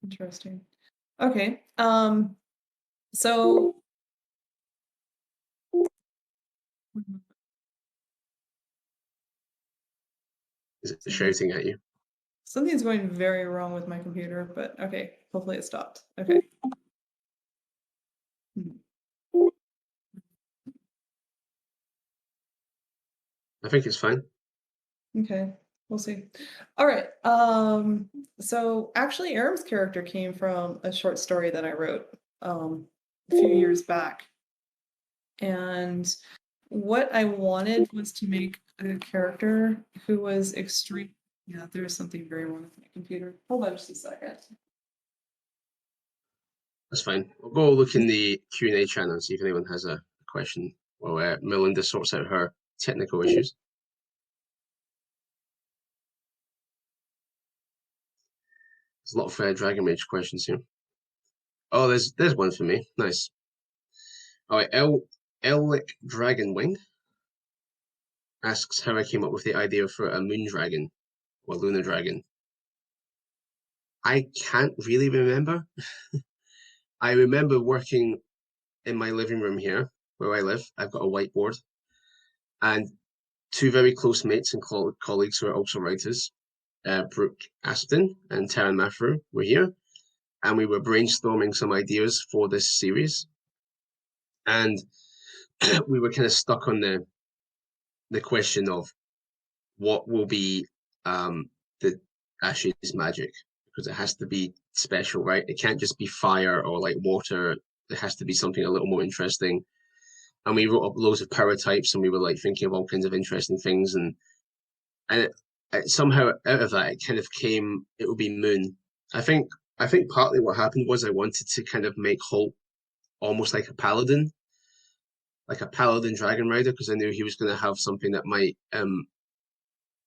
Interesting. Okay. So Is it something, shouting at you? something's going very wrong with my computer, but okay. Hopefully it stopped. Okay. Hmm. I think it's fine. Okay. We'll see. All right. So actually Aram's character came from a short story that I wrote a few years back. And what I wanted was to make a character who was extreme. Yeah, there's something very wrong with my computer. Hold on just a second. That's fine. We'll go look in the Q&A channel and see if anyone has a question while Melinda sorts out her technical issues. There's a lot of Dragon Mage questions here. Oh, there's one for me. Nice. All right, Elric Dragonwing asks how I came up with the idea for a moon dragon or lunar dragon. I can't really remember. I remember working in my living room here where I live. I've got a whiteboard, and two very close mates and colleagues who are also writers, Brooke Aston and Taryn Maffrew, were here, and we were brainstorming some ideas for this series. And we were kind of stuck on the question of what will be the Ash's magic, because it has to be special, right? It can't just be fire or like water. It has to be something a little more interesting. And we wrote up loads of power types, and we were like thinking of all kinds of interesting things, and somehow out of that, it kind of came. It would be Moon. I think. I think partly what happened was I wanted to kind of make Holt almost like a paladin dragon rider, because I knew he was going to have something that might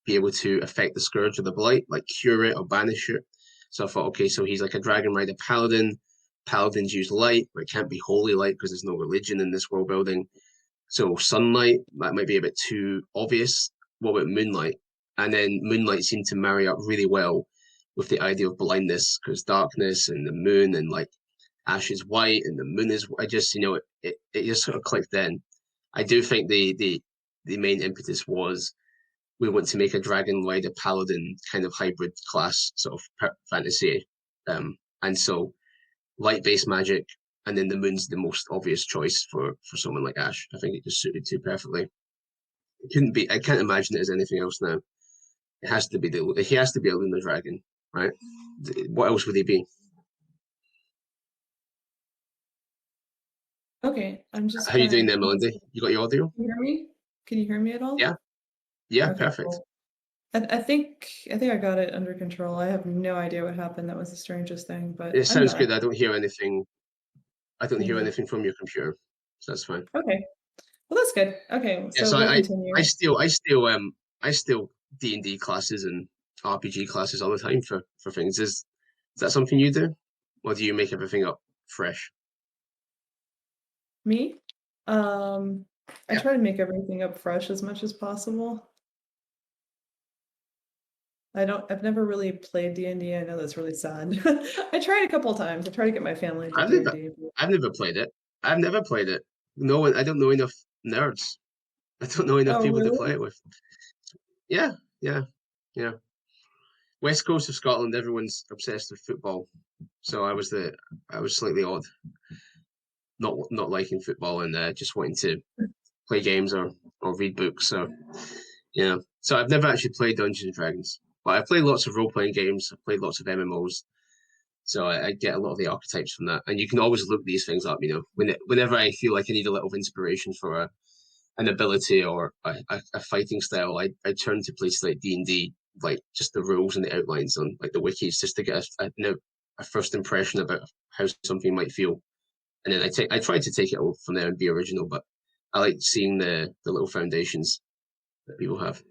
be able to affect the scourge of the blight, like cure it or banish it. So I thought, okay, so he's like a dragon rider paladin. Paladins use light, but it can't be holy light because there's no religion in this world building. So sunlight, that might be a bit too obvious. What about moonlight? And then moonlight seemed to marry up really well with the idea of blindness, because darkness and the moon and like Ash is white and the moon is. I just it just sort of clicked then. I do think the main impetus was we want to make a dragon rider paladin kind of hybrid class sort of fantasy, and so light based magic, and then the moon's the most obvious choice for someone like Ash. I think it just suited too perfectly. It couldn't be. I can't imagine it as anything else now. It has to be he has to be a lunar dragon, right? What else would he be? Okay, I'm just How you doing trying. there, Melinda? You got your audio? Can you hear me? Can you hear me at all? Yeah, yeah, Okay, perfect. cool. I think I got it under control. I have no idea what happened. That was the strangest thing, but It I'm sounds back. good. I don't hear anything. I don't hear Yeah. anything from your computer, so that's fine. Okay. Well, that's good. Okay, Yeah, so so we'll I continue. still D&D classes and RPG classes all the time for things. Is that something you do, or do you make everything up fresh? Me? Um, I Yeah, try to make everything up fresh as much as possible. I've never really played D&D. I know that's really sad. I tried a couple times. I tried to get my family into I've never D&D. I've never played it. I've never played it. No one. I don't know enough nerds. I don't know enough Oh, people to play really? it with. Yeah, yeah, yeah. West coast of Scotland, everyone's obsessed with football. So I was slightly odd, not liking football and just wanting to play games or read books. So so I've never actually played Dungeons and Dragons, but I've played lots of role playing games. I've played lots of MMOs, so I get a lot of the archetypes from that. And you can always look these things up. Whenever I feel like I need a little inspiration for an ability or a fighting style, I turn to places like D&D, like just the rules and the outlines on like the wikis, just to get a first impression about how something might feel. And then I try to take it all from there and be original, but I like seeing the little foundations that people have.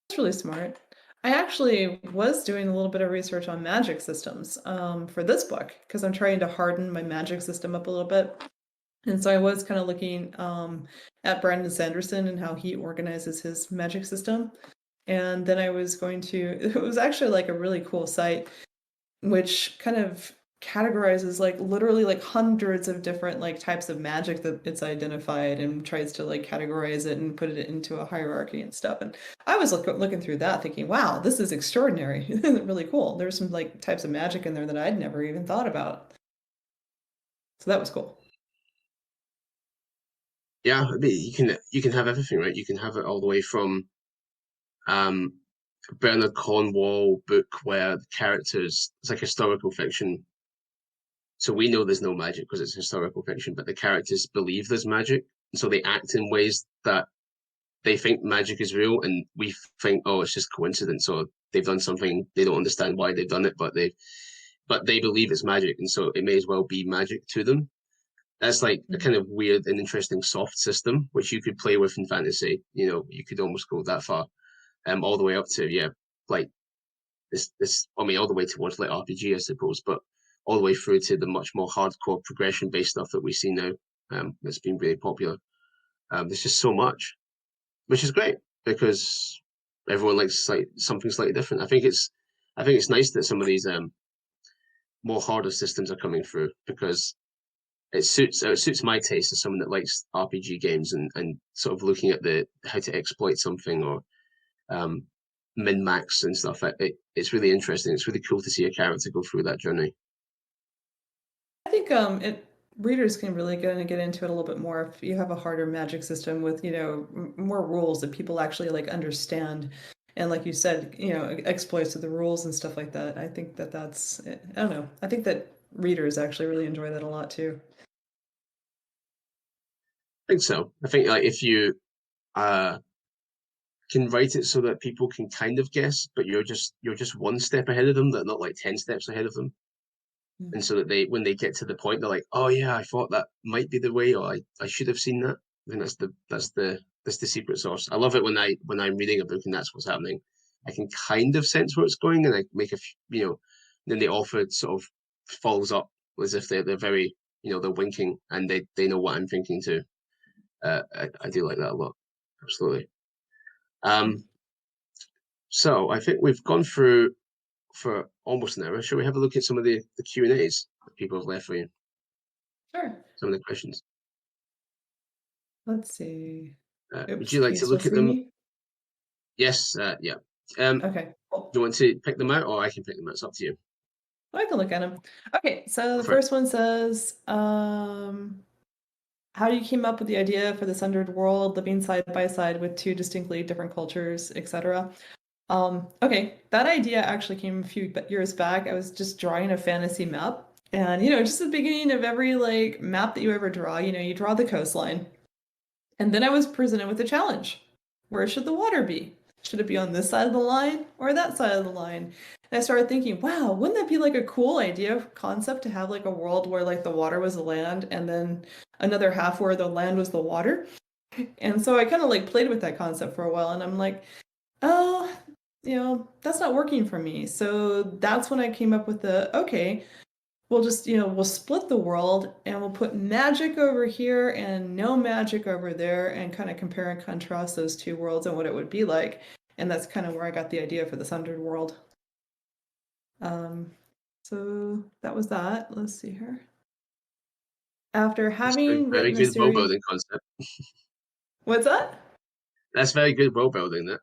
That's really smart. I actually was doing a little bit of research on magic systems for this book because I'm trying to harden my magic system up a little bit. And so I was kind of looking at Brandon Sanderson and how he organizes his magic system. And then I was going to, it was actually like a really cool site which kind of categorizes like literally like hundreds of different like types of magic that it's identified and tries to like categorize it and put it into a hierarchy and stuff. And I was looking through that thinking, wow, this is extraordinary. Really cool. There's some like types of magic in there that I'd never even thought about. So that was cool. Yeah, I mean, you can have everything, right? You can have it all the way from um Bernard Cornwell book where the characters it's like historical fiction. So we know there's no magic because it's historical fiction, but the characters believe there's magic. And so they act in ways that they think magic is real, and we think, oh, it's just coincidence, or they've done something they don't understand why they've done it, but they believe it's magic, and so it may as well be magic to them. That's like a Mhm. kind of weird and interesting soft system which you could play with in fantasy. You could almost go that far, all the way up to like this. I mean, all the way towards like RPG, I suppose, but all the way through to the much more hardcore progression based stuff that we see now. That's been really popular. There's just so much, which is great because everyone likes like something slightly different. I think it's nice that some of these more harder systems are coming through because it suits my taste as someone that likes RPG games and sort of looking at the how to exploit something or um, min max and stuff. It's really interesting. It's really cool to see a character go through that journey. I think it readers can really get into it a little bit more if you have a harder magic system with, more rules that people actually like understand. And like you said, exploits of the rules and stuff like that. I think that that's, I don't know. I think that readers actually really enjoy that a lot too. I think so. I think like if you uh, can write it so that people can kind of guess, but you're just one step ahead of them, they're not like 10 steps ahead of them. Mm. And so that when they get to the point, they're like, "Oh yeah, I thought that might be the way, or I should have seen that." I think that's the secret sauce. I love it when I'm reading a book and that's what's happening. I can kind of sense where it's going, and I make then the author sort of follows up as if they're very they're winking and they know what I'm thinking too. I do like that a lot, absolutely. Um, so I think we've gone through for almost an hour. Shall we have a look at some of the Q&As that people have left for you? Sure. Some of the questions. Let's see. Would Oops, you can like you to still look at see them? me? Yes, yeah. Okay, Do cool. you want to pick them out, or I can pick them out? It's up to you. I can look at them. Okay, so Go the for it. first one says, how you came up with the idea for this underworld living side by side with two distinctly different cultures, etc. Okay, that idea actually came a few years back. I was just drawing a fantasy map, And, just at the beginning of every, like, map that you ever draw, you draw the coastline. And then I was presented with a challenge. Where should the water be? Should it be on this side of the line or that side of the line? And I started thinking, wow, wouldn't that be like a cool idea concept to have like a world where like the water was the land and then another half where the land was the water? And so I kind of like played with that concept for a while and I'm like, oh, that's not working for me. So that's when I came up with the okay, we'll just, we'll split the world and we'll put magic over here and no magic over there and kind of compare and contrast those two worlds and what it would be like. And that's kind of where I got the idea for the Sundered World. Um, so that was that. Let's see here. After That's a having very written the good world series, building concept. what's that? That's very good world building. That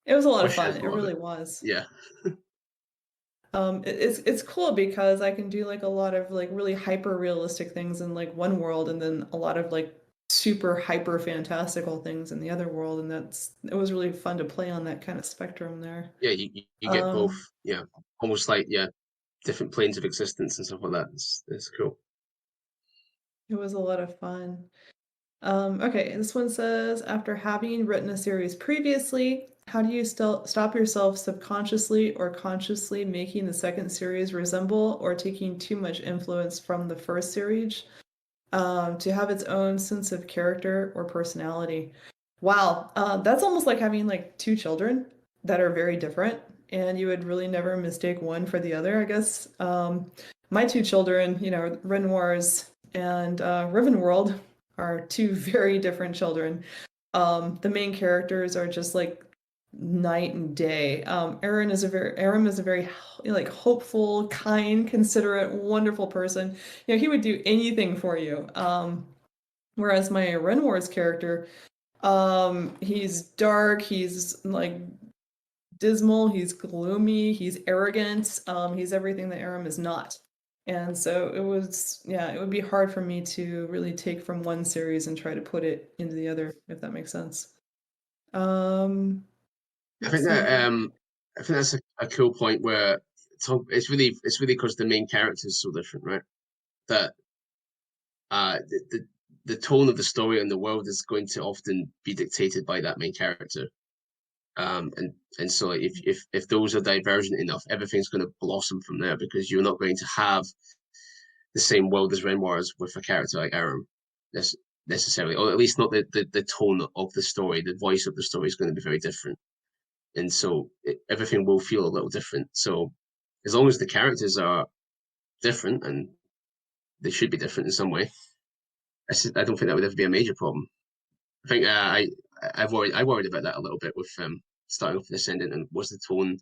It was a lot of wish I fun. had It more of it. really was. Yeah, It's cool because I can do like a lot of like really hyper realistic things in like one world, and then a lot of like super hyper fantastical things in the other world, and it was really fun to play on that kind of spectrum there. yeah. You get both. Um, Yeah, almost like different planes of existence and stuff like that. It's cool. it was a lot of fun. Okay, this one says, after having written a series previously, how do you still stop yourself subconsciously or consciously making the second series resemble or taking too much influence from the first series? To have its own sense of character or personality. Wow, that's almost like having like two children that are very different, and you would really never mistake one for the other, I guess. My two children, Renoirs and Rivenworld, are two very different children. The main characters are just like night and day. Aram is a very like hopeful, kind, considerate, wonderful person. He would do anything for you. Whereas my Renwar's character, he's dark, he's like dismal, he's gloomy, he's arrogant, he's everything that Aram is not. And so it would be hard for me to really take from one series and try to put it into the other, if that makes sense. Um, I let's think see that here. I think that's a cool point where it's really because the main character is so different, right? That the tone of the story and the world is going to often be dictated by that main character. And so if those are divergent enough, everything's going to blossom from there because you're not going to have the same world as Renoir's with a character like Aram necessarily, or at least not the tone of the story. The voice of the story is going to be very different, and so everything will feel a little different. So as long as the characters are different, and they should be different in some way, I don't think that would ever be a major problem. I think I worried about that a little bit with starting off with Ascendant, and was the tone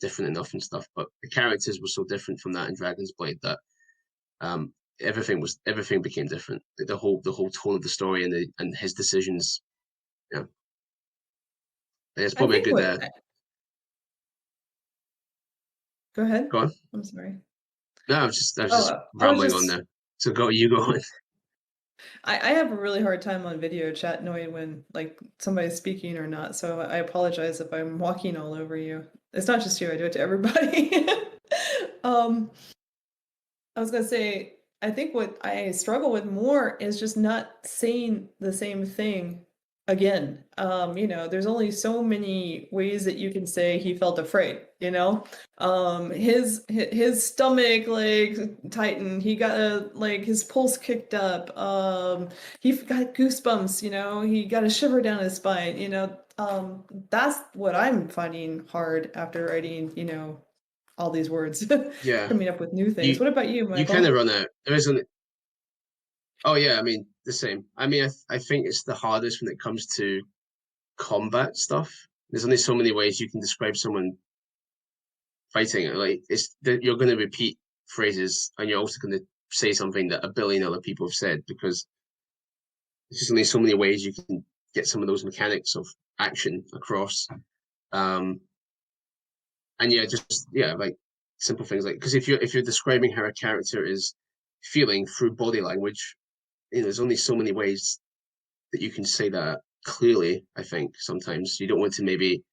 different enough and stuff. But the characters were so different from that in Dragon's Blade that everything became different. Like the whole tone of the story and his decisions. Yeah, it's I probably a think good. go ahead. Go on. I'm sorry. No, I was just Oh, I was rambling on just there. So you go on. I have a really hard time on video chat knowing when like somebody's speaking or not, so I apologize if I'm walking all over you. It's not just you, I do it to everybody. Um, I was gonna say, I think what I struggle with more is just not saying the same thing again. There's only so many ways that you can say he felt afraid, his stomach like tightened, he got like his pulse kicked up, he got goosebumps, he got a shiver down his spine, that's what I'm finding hard after writing, all these words, Yeah, coming up with new things. you What about you, you kind of Michael? run out. There isn't. Oh yeah, I mean the same. I mean I think it's the hardest when it comes to combat stuff. There's only so many ways you can describe someone fighting. Like you're going to repeat phrases, and you're also going to say something that a billion other people have said because there's just only so many ways you can get some of those mechanics of action across. Um, and like simple things like because if you're describing how a character is feeling through body language, there's only so many ways that you can say that clearly. I think sometimes you don't want to maybe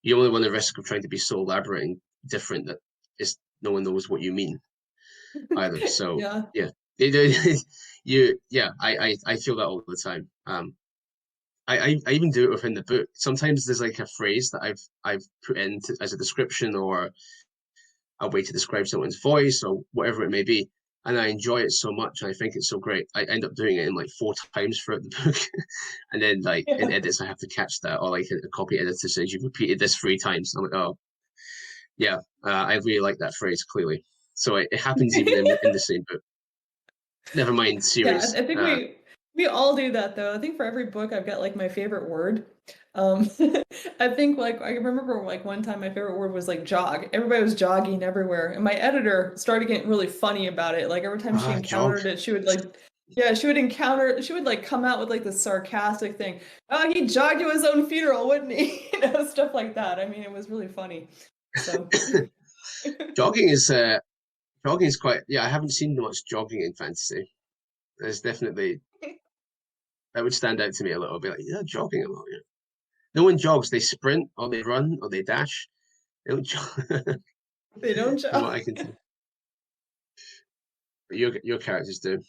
you only run the risk of trying to be so elaborate and different that no one knows what you mean. either. So Yeah. yeah, yeah, I feel that all the time. I even do it within the book. Sometimes there's like a phrase that I've put in as a description or a way to describe someone's voice or whatever it may be. And I enjoy it so much, and I think it's so great. I end up doing it in like 4 times throughout the book, and then like in Yeah. edits, I have to catch that, or like a copy editor says you've repeated this 3 times. I'm like, oh yeah, I really like that phrase clearly. So it happens even in the same book. Never mind Yeah, series. I think we all do that though. I think for every book I've got like my favorite word. Um, I think like I remember like one time my favorite word was like jog. Everybody was jogging everywhere, and my editor started getting really funny about it. Like every time she Jog. encountered it, she would like, yeah, she would like come out with like this sarcastic thing. Oh, he jogged to his own funeral, wouldn't he? Stuff like that. I mean, it was really funny. So Jogging is jogging is quite, yeah. I haven't seen much jogging in fantasy. There's definitely that would stand out to me a little bit. Like, yeah, jogging a lot. Yeah. No one jogs. They sprint or they run or they dash. They don't jog, they don't from jog. what I can tell. But your characters do.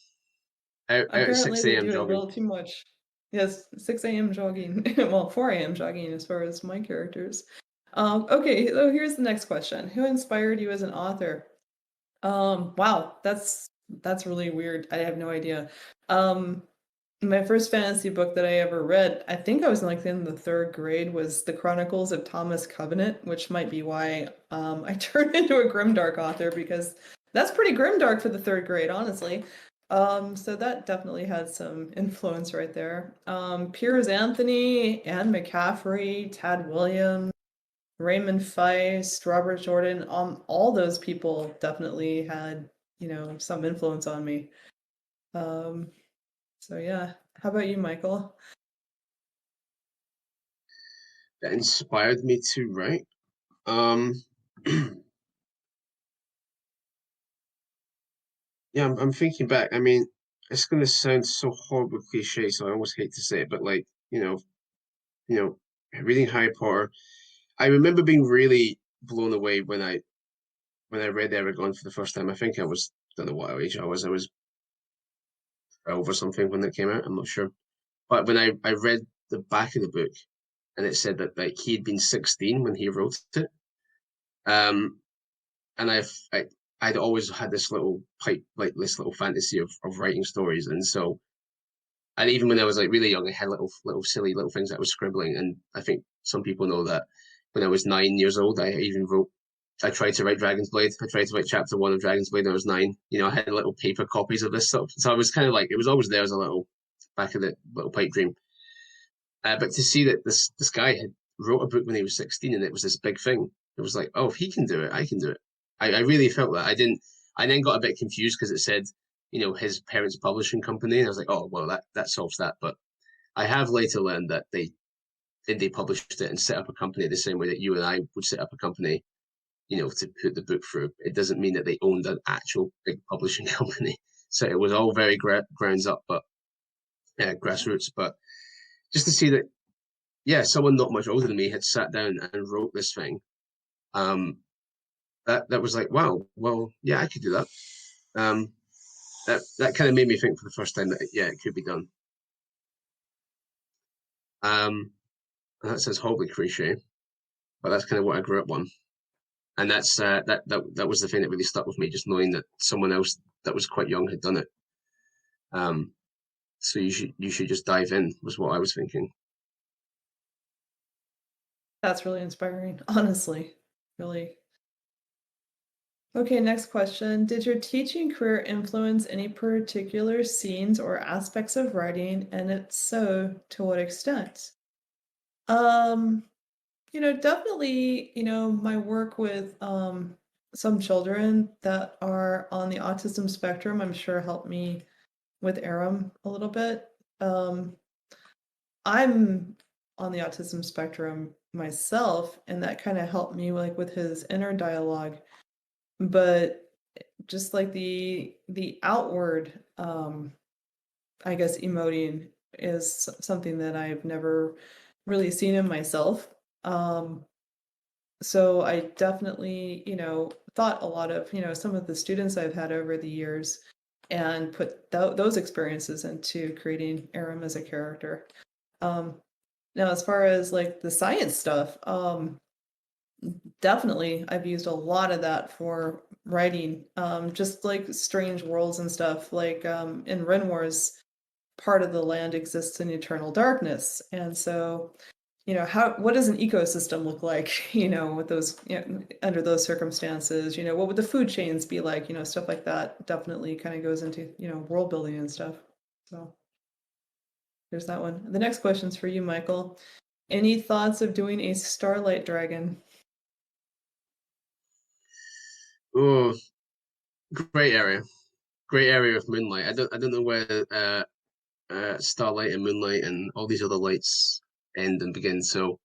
Out at Apparently, 6 they a.m. do it a jogging. little too much. Yes, 6 AM jogging. Well, 4 AM jogging as far as my characters. Okay, so here's the next question. Who inspired you as an author? Wow, that's really weird. I have no idea. Um, my first fantasy book that I ever read, I think I was like in the 3rd grade, was The Chronicles of Thomas Covenant, which might be why I turned into a grimdark author because that's pretty grimdark for the 3rd grade, honestly. So that definitely had some influence right there. Piers Anthony, Anne McCaffrey, Tad Williams, Raymond Feist, Robert Jordan, all those people definitely had, some influence on me. Um, so yeah. How about you, Michael? That inspired me to write. Um, yeah, I'm thinking back. I mean, it's gonna sound so horribly cliche, so I almost hate to say it, but like, you know, reading Harry Potter, I remember being really blown away when I read Eragon for the first time. I think I was don't know what age I was. I was 12 or something when it came out. I'm not sure. But when I read the back of the book and it said that like he had been 16 when he wrote it. Um, and I'd always had this little pipe, like this little fantasy of writing stories. And so, and even when I was like really young, I had little silly little things that I was scribbling. And I think some people know that when I was 9 years old, I even wrote. I tried to write Dragon's Blade. I tried to write chapter one of Dragon's Blade when I was 9. I had little paper copies of this stuff. So I was kind of like, it was always there as a little back of the little pipe dream. But to see that this guy had wrote a book when he was 16 and it was this big thing, it was like, oh, if he can do it, I can do it. I really felt that. I didn't. I then got a bit confused because it said, his parents' publishing company, and I was like, oh, well, that solves that. But I have later learned that they published it and set up a company the same way that you and I would set up a company, to put the book through. It doesn't mean that they owned an actual big publishing company. So it was all very grounds up, but grassroots. But just to see that, yeah, someone not much older than me had sat down and wrote this thing. Um, that was like, wow, well, yeah, I could do that. Um, that kind of made me think for the first time that yeah, it could be done. And that sounds horribly cliche, but that's kind of what I grew up on, and that's that was the thing that really stuck with me, just knowing that someone else that was quite young had done it. Um, so you should just dive in was what I was thinking. That's really inspiring, honestly. Really. Okay, next question. Did your teaching career influence any particular scenes or aspects of writing? And if so, to what extent? Um, definitely, my work with some children that are on the autism spectrum, I'm sure helped me with Aram a little bit. Um, I'm on the autism spectrum myself, and that kind of helped me like with his inner dialogue. But just like the outward, I guess emoting is something that I've never really seen in myself. Um, So I definitely, thought a lot of, some of the students I've had over the years and put those experiences into creating Aram as a character. Um, Now, as far as like the science stuff, definitely I've used a lot of that for writing, just like strange worlds and stuff. Like in Ren Wars, part of the land exists in eternal darkness, and so how what does an ecosystem look like, with those, under those circumstances, what would the food chains be like, stuff like that definitely kind of goes into, world building and stuff. So there's that one. The next question's for you, Michael. Any thoughts of doing a Starlight Dragon? Oh, great area. Great area of Moonlight. I don't know where Starlight and Moonlight and all these other lights end and begin. So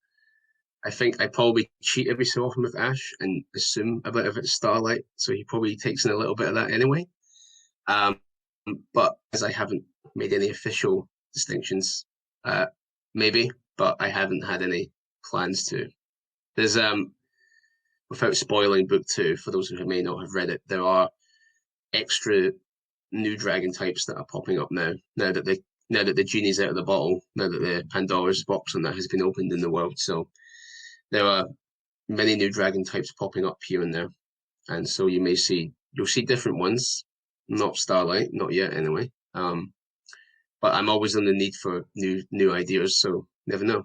I think I probably cheat every so often with Ash and assume a bit of it's Starlight. So he probably takes in a little bit of that anyway. Um, but as I haven't made any official distinctions, uh, maybe, but I haven't had any plans to. There's without spoiling book two, for those who may not have read it, there are extra new dragon types that are popping up now. Now that the genie's out of the bottle, now that the Pandora's box on that has been opened in the world. So there are many new dragon types popping up here and there. And so you'll see different ones, not Starlight, not yet anyway. But I'm always on the need for new ideas, so never know.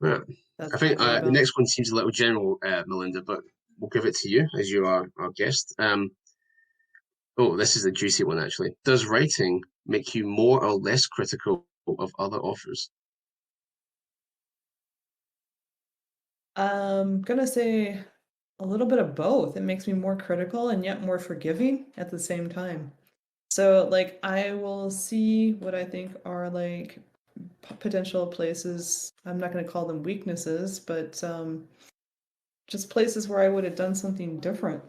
Right. I That's what think I'm all the about. next one seems a little general, Melinda, but we'll give it to you as you are our guest. Oh, this is a juicy one actually. Does writing make you more or less critical of other authors? I'm gonna say a little bit of both. It makes me more critical and yet more forgiving at the same time. So, like, I will see what I think are like potential places. I'm not going to call them weaknesses, but just places where I would have done something different.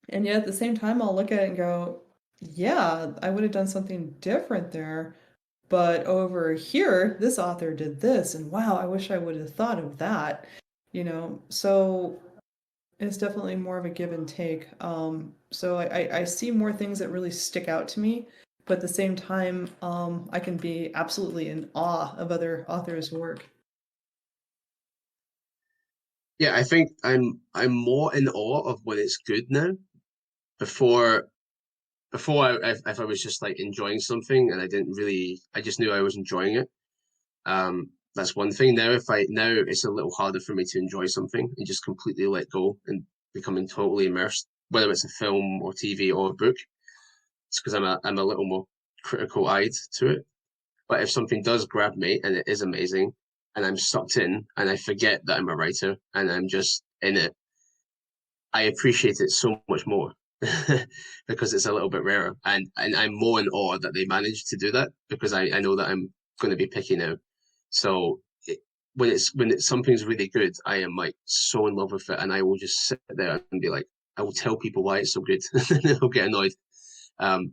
And yet at the same time, I'll look at it and go, yeah, I would have done something different there. But over here, this author did this, and wow, I wish I would have thought of that. So it's definitely more of a give and take. So I see more things that really stick out to me, but at the same time, I can be absolutely in awe of other authors' work. Yeah, I think I'm more in awe of when it's good now. Before if I was just like enjoying something and I just knew I was enjoying it. That's one thing. Now it's a little harder for me to enjoy something and just completely let go and becoming totally immersed, whether it's a film or TV or a book. It's because I'm a little more critical eyed to it. But if something does grab me and it is amazing and I'm sucked in and I forget that I'm a writer and I'm just in it, I appreciate it so much more because it's a little bit rarer. And I'm more in awe that they managed to do that because I know that I'm going to be picky now. So when it's something's really good, I am like so in love with it, and I will just sit there and be like, I will tell people why it's so good, and they'll get annoyed. Um,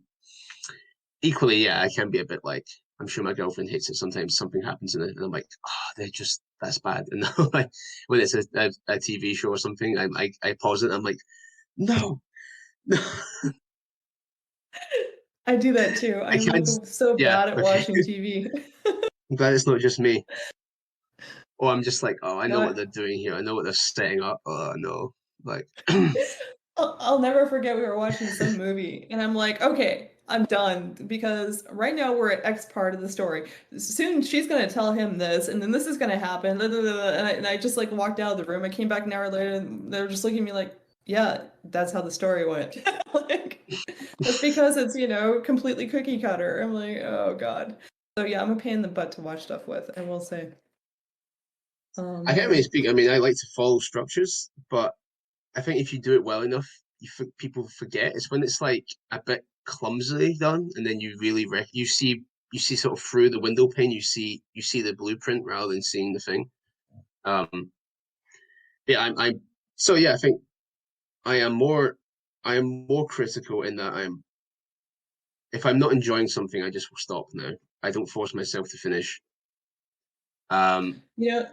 Equally, yeah, I can be a bit like, I'm sure my girlfriend hates it sometimes. Something happens in it, and I'm like, oh, they're just that's bad. And like when it's a TV show or something, I pause it. I'm like, no, no, I do that too. I I'm like can't. so Yeah, bad at okay. watching TV. I'm glad it's not just me. Or I'm just like, oh, I know what No, they're doing here. I know what they're setting up. Oh no, like, I'll never forget we were watching some movie and I'm like, okay, I'm done because right now we're at X part of the story. Soon she's gonna tell him this, and then this is gonna happen. And I just like walked out of the room. I came back an hour later and they were just looking at me like, yeah, that's how the story went. Like, that's because it's, completely cookie cutter. I'm like, oh God. So yeah, I'm a pain in the butt to watch stuff with, I will say. I can't Yeah. really speak. I mean, I like to follow structures, but I think if you do it well enough, people forget. It's when it's like a bit clumsily done, and then you really you see sort of through the window pane. You see the blueprint rather than seeing the thing. Um, yeah, I'm so yeah. I think I am more I am more critical in that I'm if I'm not enjoying something, I just will stop now. I don't force myself to finish. You know,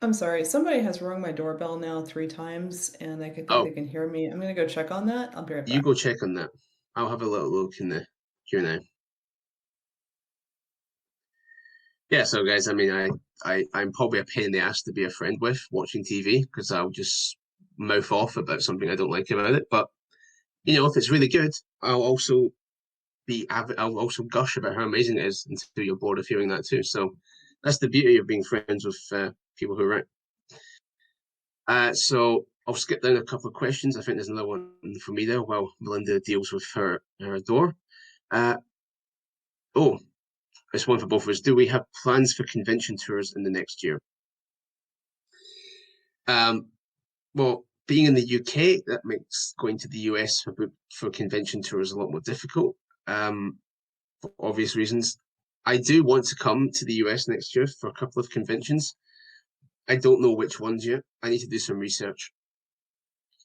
I'm sorry, somebody has rung my doorbell now 3 times, and I could think Oh, they can hear me. I'm gonna go check on that. I'll be right you back. go check on that. I'll have a little look in the here now. Yeah, so guys, I mean, I'm probably a pain in the ass to be a friend with watching TV because I'll just mouth off about something I don't like about it. But if it's really good, I'll also gush about how amazing it is until you're bored of hearing that too. So that's the beauty of being friends with people who write. So I'll skip down a couple of questions. I think there's another one for me there while Melinda deals with her door. Uh, oh, it's one for both of us. Do we have plans for convention tours in the next year? Um, well, being in the UK, that makes going to the US for convention tours a lot more difficult, for obvious reasons. I do want to come to the US next year for a couple of conventions. I don't know which ones yet. I need to do some research,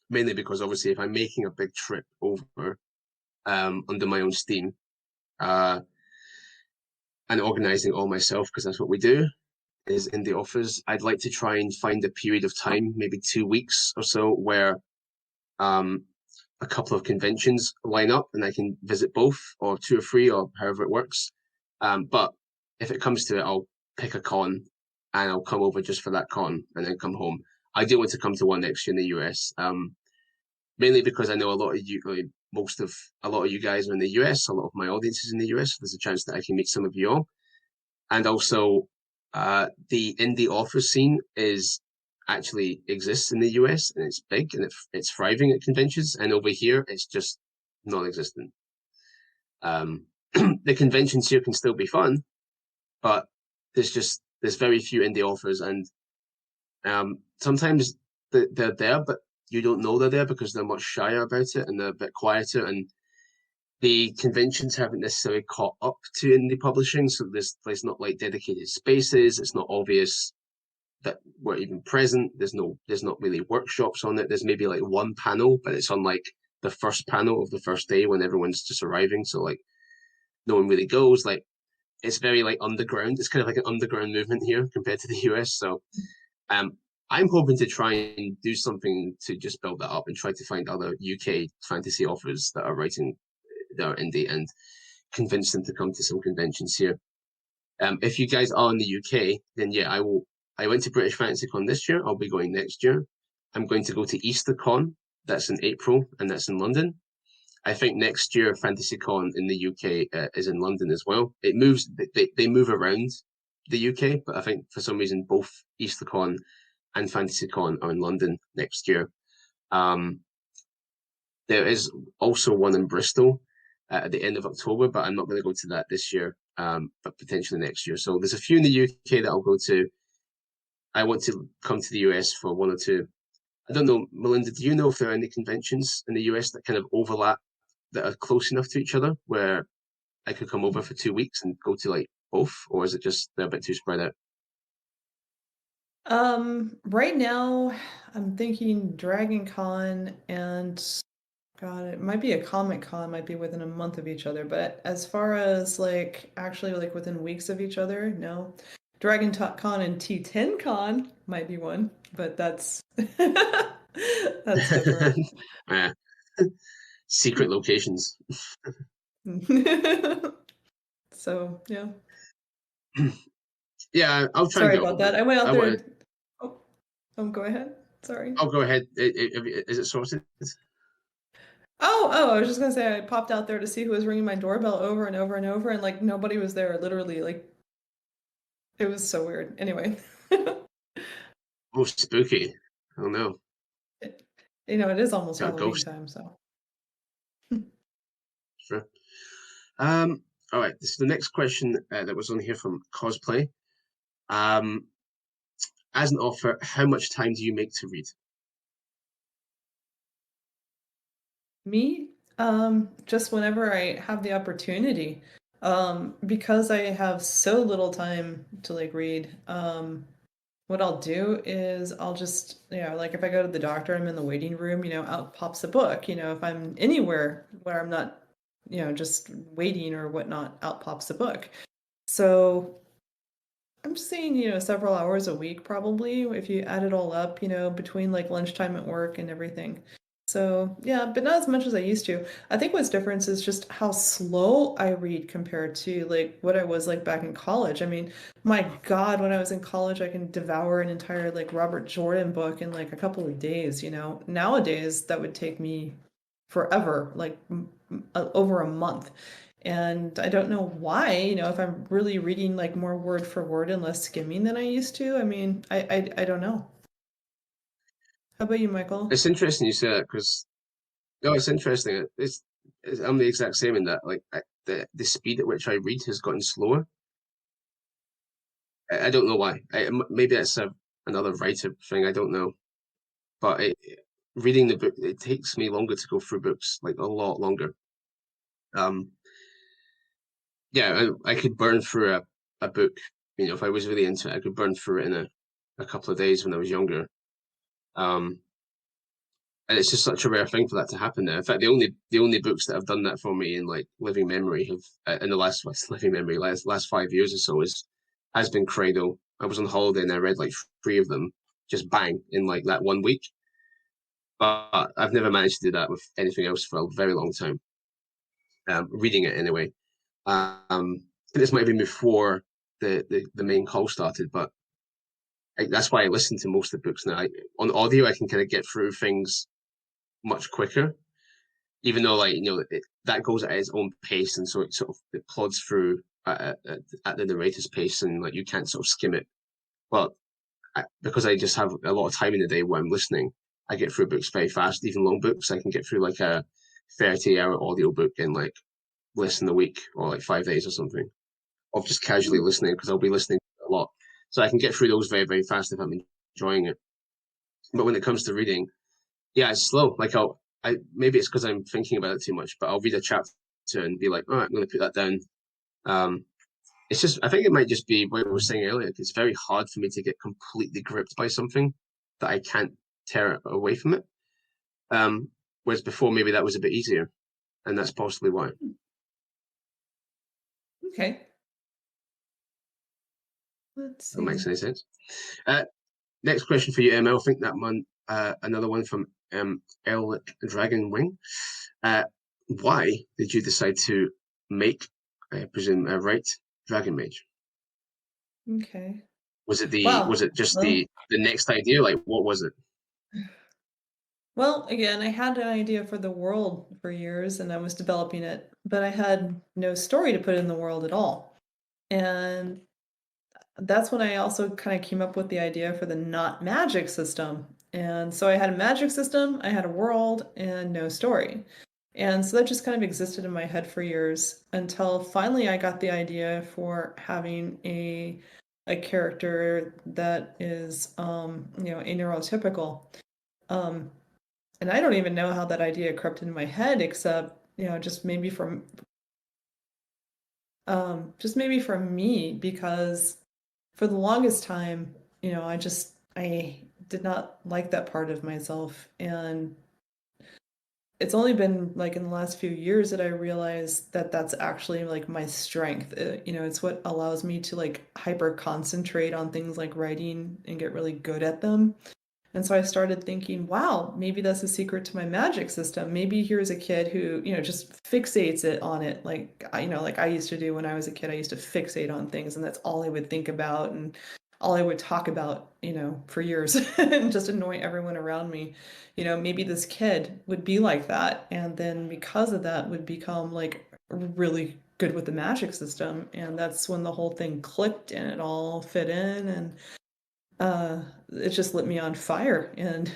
mainly because obviously, if I'm making a big trip over under my own steam uh, and organizing all myself, because that's what we do, is in the office, I'd like to try and find a period of time, maybe 2 weeks or so, where um, a couple of conventions line up and I can visit both or two or three or however it works. But if it comes to it, I'll pick a con and I'll come over just for that con and then come home. I do want to come to one next year in the US, mainly because I know a lot of you, like, a lot of you guys are in the US, a lot of my audience is in the US. So there's a chance that I can meet some of you all. And also, the indie author scene is actually exists in the US and it's big and it's thriving at conventions. And over here, it's just non-existent. Um, the conventions here can still be fun, but there's very few indie authors, and sometimes they're there, but you don't know they're there because they're much shyer about it and they're a bit quieter. And the conventions haven't necessarily caught up to indie publishing, so there's not like dedicated spaces. It's not obvious that we're even present. There's not really workshops on it. There's maybe like one panel, but it's on like the first panel of the first day when everyone's just arriving. So like no one really goes. Like it's very like underground. It's kind of like an underground movement here compared to the US. So um I'm hoping to try and do something to just build that up and try to find other UK fantasy authors that are writing that are indie and convince them to come to some conventions here. If you guys are in the UK, then yeah, I will. I went to British FantasyCon this year. I'll be going next year. I'm going to go to EasterCon. That's in April, and that's in London. I think next year FantasyCon in the UK is in London as well. It moves. They move around the UK, but I think for some reason both EasterCon and FantasyCon are in London next year. Um, there is also one in Bristol at the end of October, but I'm not going to go to that this year, but potentially next year. So there's a few in the UK that I'll go to. I want to come to the US for one or two. I don't know, Melinda, do you know if there are any conventions in the US that kind of overlap that are close enough to each other where I could come over for 2 weeks and go to like both, or is it just they're a bit too spread out? Right now, I'm thinking Dragon Con and God, it might be a Comic Con, might be within a month of each other, but as far as like actually like within weeks of each other, no. Dragon Con and T10 Con might be one, but that's that's different. uh, secret locations. So, yeah. Yeah, I'll try and Sorry get about over that. it. I went out I want there. to. Oh, go ahead. Sorry. I'll go ahead. Is it sorted? Oh, I was just gonna say I popped out there to see who was ringing my doorbell over and over and over, and like nobody was there. Literally, like it was so weird. Anyway, Oh, spooky. Oh no, it, it is almost got a Halloween ghost. time, so. Sure. All right. This is the next question that was on here from Cosplay. Um, as an author, how much time do you make to read? Me, just whenever I have the opportunity, because I have so little time to like read. What I'll do is I'll just, like if I go to the doctor, I'm in the waiting room, out pops a book. If I'm anywhere where I'm not, just waiting or whatnot, out pops a book. So I'm just saying, several hours a week probably if you add it all up, between like lunchtime at work and everything. So, yeah, but not as much as I used to. I think what's different is just how slow I read compared to like what I was like back in college. I mean, my God, when I was in college, I can devour an entire like Robert Jordan book in like a couple of days. Nowadays, that would take me forever, like over a month. And I don't know why, if I'm really reading like more word for word and less skimming than I used to. I mean, I don't know. How about you, Michael? It's interesting you say that because no, it's interesting. I'm the exact same in that. Like the speed at which I read has gotten slower. I don't know why. Maybe that's another writer thing. I don't know. But reading the book, it takes me longer to go through books, like a lot longer. Um, yeah, I could burn through a book. If I was really into it, I could burn through it in a couple of days when I was younger. Um, and it's just such a rare thing for that to happen now. In fact, the only books that have done that for me in like living memory have in the last living memory last 5 years or so is has been Cradle. I was on holiday and I read like three of them, just bang in like that 1 week. But I've never managed to do that with anything else for a very long time. Reading it anyway. This might have been before the main call started, but that's why I listen to most of the books now. On audio, I can kind of get through things much quicker, even though that goes at its own pace, and so it plods through at the narrator's pace, and like you can't sort of skim it. But because I just have a lot of time in the day where I'm listening, I get through books very fast. Even long books, I can get through like a 30-hour audio book in like less than a week or like 5 days or something of just casually Hmm. listening because I'll be listening a lot. So I can get through those very, very fast if I'm enjoying it. But when it comes to reading, yeah, it's slow. Like I maybe it's because I'm thinking about it too much, but I'll read a chapter and be like, all right, I'm going to put that down. Um, it's just, I think it might just be what we were saying earlier. It's very hard for me to get completely gripped by something that I can't tear away from it. Whereas before, maybe that was a bit easier, and that's possibly why. Okay, let's That makes see. any sense. Uh, Next question for you, ML. I think that one, another one from L Dragon Wing. Uh, why did you decide to make, I presume, write Dragon Mage? Okay. Was Wow. it just Well, the next idea? Like, what was it? well, again, I had an idea for the world for years and I was developing it, but I had no story to put in the world at all. And that's when I also kind of came up with the idea for the not magic system. And so I had a magic system, I had a world, and no story. And so that just kind of existed in my head for years until finally I got the idea for having a character that is neurotypical. Um and I don't even know how that idea crept into my head except, just maybe from me because for the longest time, I did not like that part of myself. And it's only been like in the last few years that I realized that that's actually like my strength. It's what allows me to like hyper concentrate on things like writing and get really good at them. And so I started thinking, wow, maybe that's the secret to my magic system. Maybe here's a kid who, just fixates it on it. Like I used to do when I was a kid, I used to fixate on things and that's all I would think about and all I would talk about, for years and just annoy everyone around me. Maybe this kid would be like that. And then because of that would become like really good with the magic system. And that's when the whole thing clicked and it all fit in and it just lit me on fire and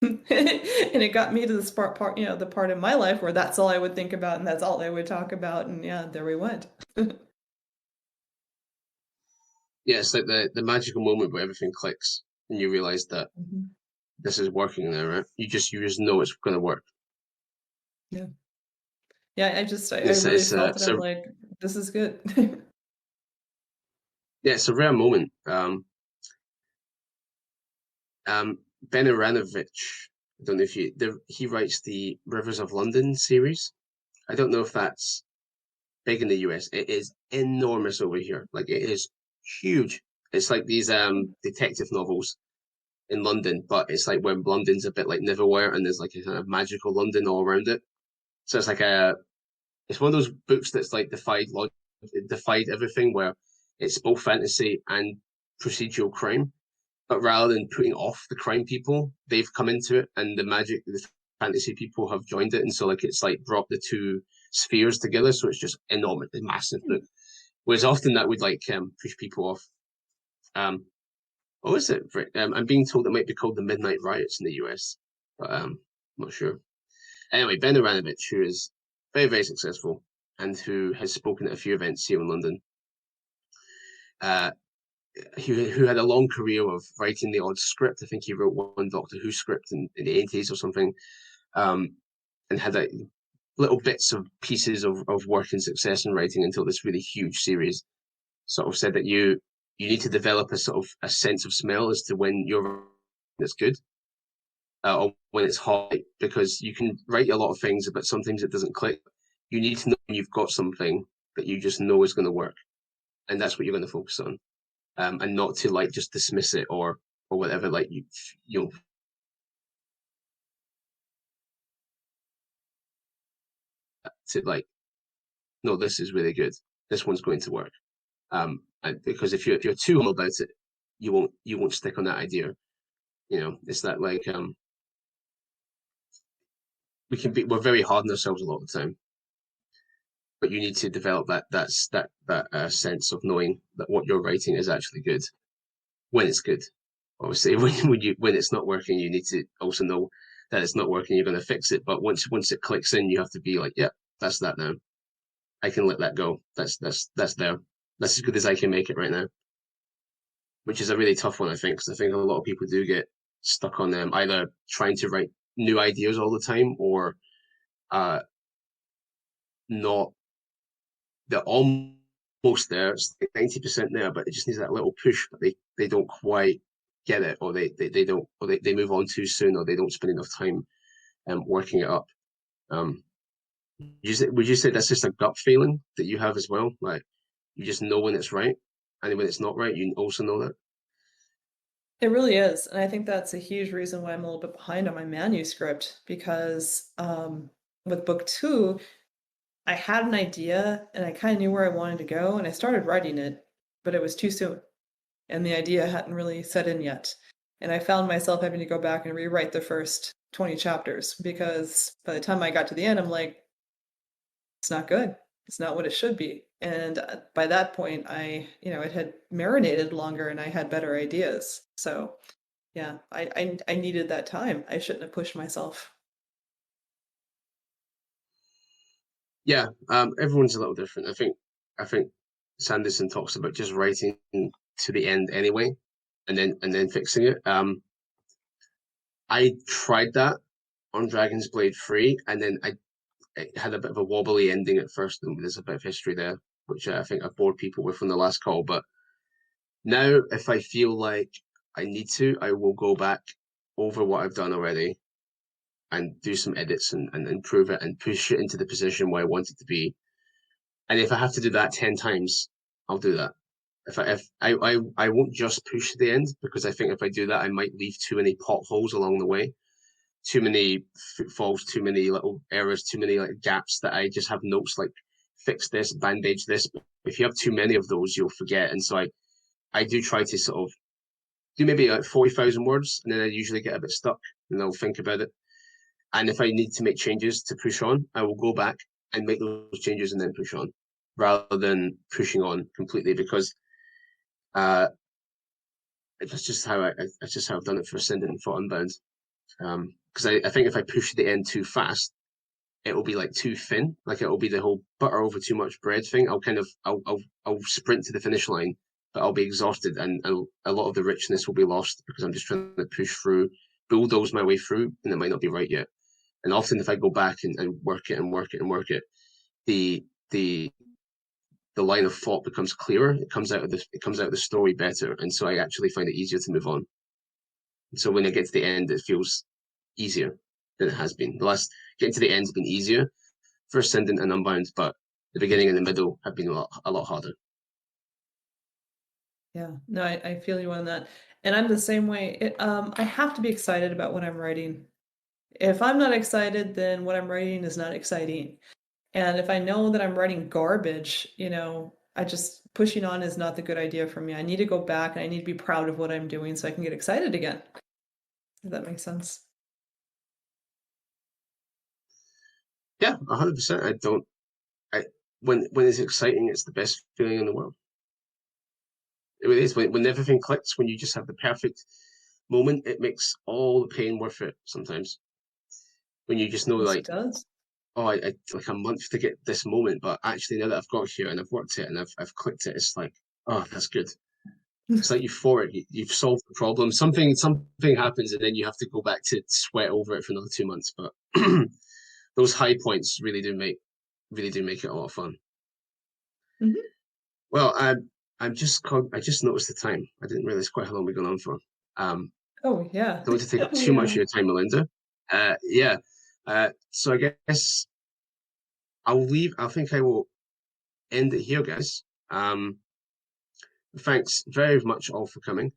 and it got me to the the part of my life where that's all I would think about and that's all I would talk about and yeah, there we went. Yeah, it's like the magical moment where everything clicks and you realize that Mhm. this is working now, right? You just know it's going to work. Yeah. Yeah, I It's really it's felt it. it's I'm a like, this is good. yeah, it's a rare moment. Ben Aranovich, I don't know if he writes the Rivers of London series. I don't know if that's big in the US. It is enormous over here. Like it is huge. It's like these detective novels in London, but it's like where London's a bit like Neverwhere, and there's like a kind of magical London all around it. So it's like it's one of those books that's like defied logic, it defied everything, where it's both fantasy and procedural crime. But rather than putting off the crime people, they've come into it, and the fantasy people have joined it, and so like it's like brought the two spheres together. So it's just enormous, massive book. Whereas often that would like push people off. Um, what was it? I'm being told it might be called the Midnight Riots in the US, but I'm not sure. Anyway, Ben Aranovich, who is very, very successful and who has spoken at a few events here in London, uh, who had a long career of writing the odd script. I think he wrote one Doctor Who script in the 80s or something, and had like, little bits of pieces of work and success in writing until this really huge series sort of said that you need to develop a sort of a sense of smell as to when you're it's good or when it's hot, because you can write a lot of things, but sometimes it doesn't click. You need to know when you've got something that you just know is going to work, and that's what you're going to focus on, and not to like just dismiss it or whatever. Like you know to like no, this is really good. This one's going to work. And because if you're too humble about it, you won't stick on that idea. You know, it's that like we're very hard on ourselves a lot of the time, but you need to develop that sense of knowing that what you're writing is actually good when it's good. Obviously, when it's not working, you need to also know that it's not working. You're going to fix it, but once it clicks in, you have to be like, yeah, that's that now. I can let that go. That's there. That's as good as I can make it right now. Which is a really tough one, I think, because I think a lot of people do get stuck on them either trying to write new ideas all the time or uh, not. They're almost there. It's like 90% there, but it just needs that little push. But they don't quite get it, or they don't, or they move on too soon, or they don't spend enough time working it up. Um, would you say that's just a gut feeling that you have as well? Like you just know when it's right, and when it's not right, you also know that. It really is, and I think that's a huge reason why I'm a little bit behind on my manuscript because, with book 2, I had an idea and I kinda knew where I wanted to go, and I started writing it, but it was too soon, and the idea hadn't really set in yet, and I found myself having to go back and rewrite the first 20 chapters because by the time I got to the end, I'm like, "It's not good. It's not what it should be," and, by that point, it had marinated longer and I had better ideas, so yeah, I needed that time. I shouldn't have pushed myself. Yeah, everyone's a little different. I think Sanderson talks about just writing to the end anyway, and then fixing it. I tried that on Dragon's Blade 3, and then it had a bit of a wobbly ending at first, and there's a bit of history there, which I think I've bored people with on the last call. But now, if I feel like I need to, I will go back over what I've done already and do some edits and improve it and push it into the position where I want it to be. And if I have to do that 10 times, I'll do that. If I won't just push to the end, because I think if I do that, I might leave too many potholes along the way, too many footfalls, too many little errors, too many like gaps that I just have notes like fix this, bandage this. If you have too many of those, you'll forget. And so I do try to sort of do maybe like 40,000 words, and then I usually get a bit stuck and I'll think about it. And if I need to make changes to push on, I will go back and make those changes and then push on, rather than pushing on completely, because uh, that's just how that's just how I've done it for Ascendant and for Unbound. Because I think if I push the end too fast, it will be like too thin. Like it will be the whole butter over too much bread thing. I'll sprint to the finish line, but I'll be exhausted, and a lot of the richness will be lost because I'm just trying to push through, bulldoze my way through, and it might not be right yet. And often, if I go back and work it and work it and work it, the the the line of thought becomes clearer. It comes out of the story better, and so I actually find it easier to move on. And so when I get to the end, it feels easier than it has been. The last getting to the end has been easier for Ascendant and Unbound, but the beginning and the middle have been a lot harder. Yeah. No, I feel you on that. And I'm the same way. I have to be excited about what I'm writing. If I'm not excited, then what I'm writing is not exciting. And if I know that I'm writing garbage, I just pushing on is not the good idea for me. I need to go back and I need to be proud of what I'm doing so I can get excited again. If that makes sense. Yeah, 100%. I don't. I when it's exciting, it's the best feeling in the world. It really is. When everything clicks, when you just have the perfect moment, it makes all the pain worth it. Sometimes when you just know, Yes, it like, does. oh, I like a month to get this moment, but actually now that I've got here and I've worked it and I've clicked it, it's like, oh, that's good. It's like euphoric. You've solved the problem. Something happens, and then you have to go back to sweat over it for another 2 months. But those high points really do make it a lot of fun. Mhm. Well, I just noticed the time. I didn't realize quite how long we've gone on for. Oh, yeah. Don't want to take up Oh, too much of yeah. your time, Melinda. Yeah. So I guess I'll leave. I think I will end it here, guys. Thanks very much all for coming.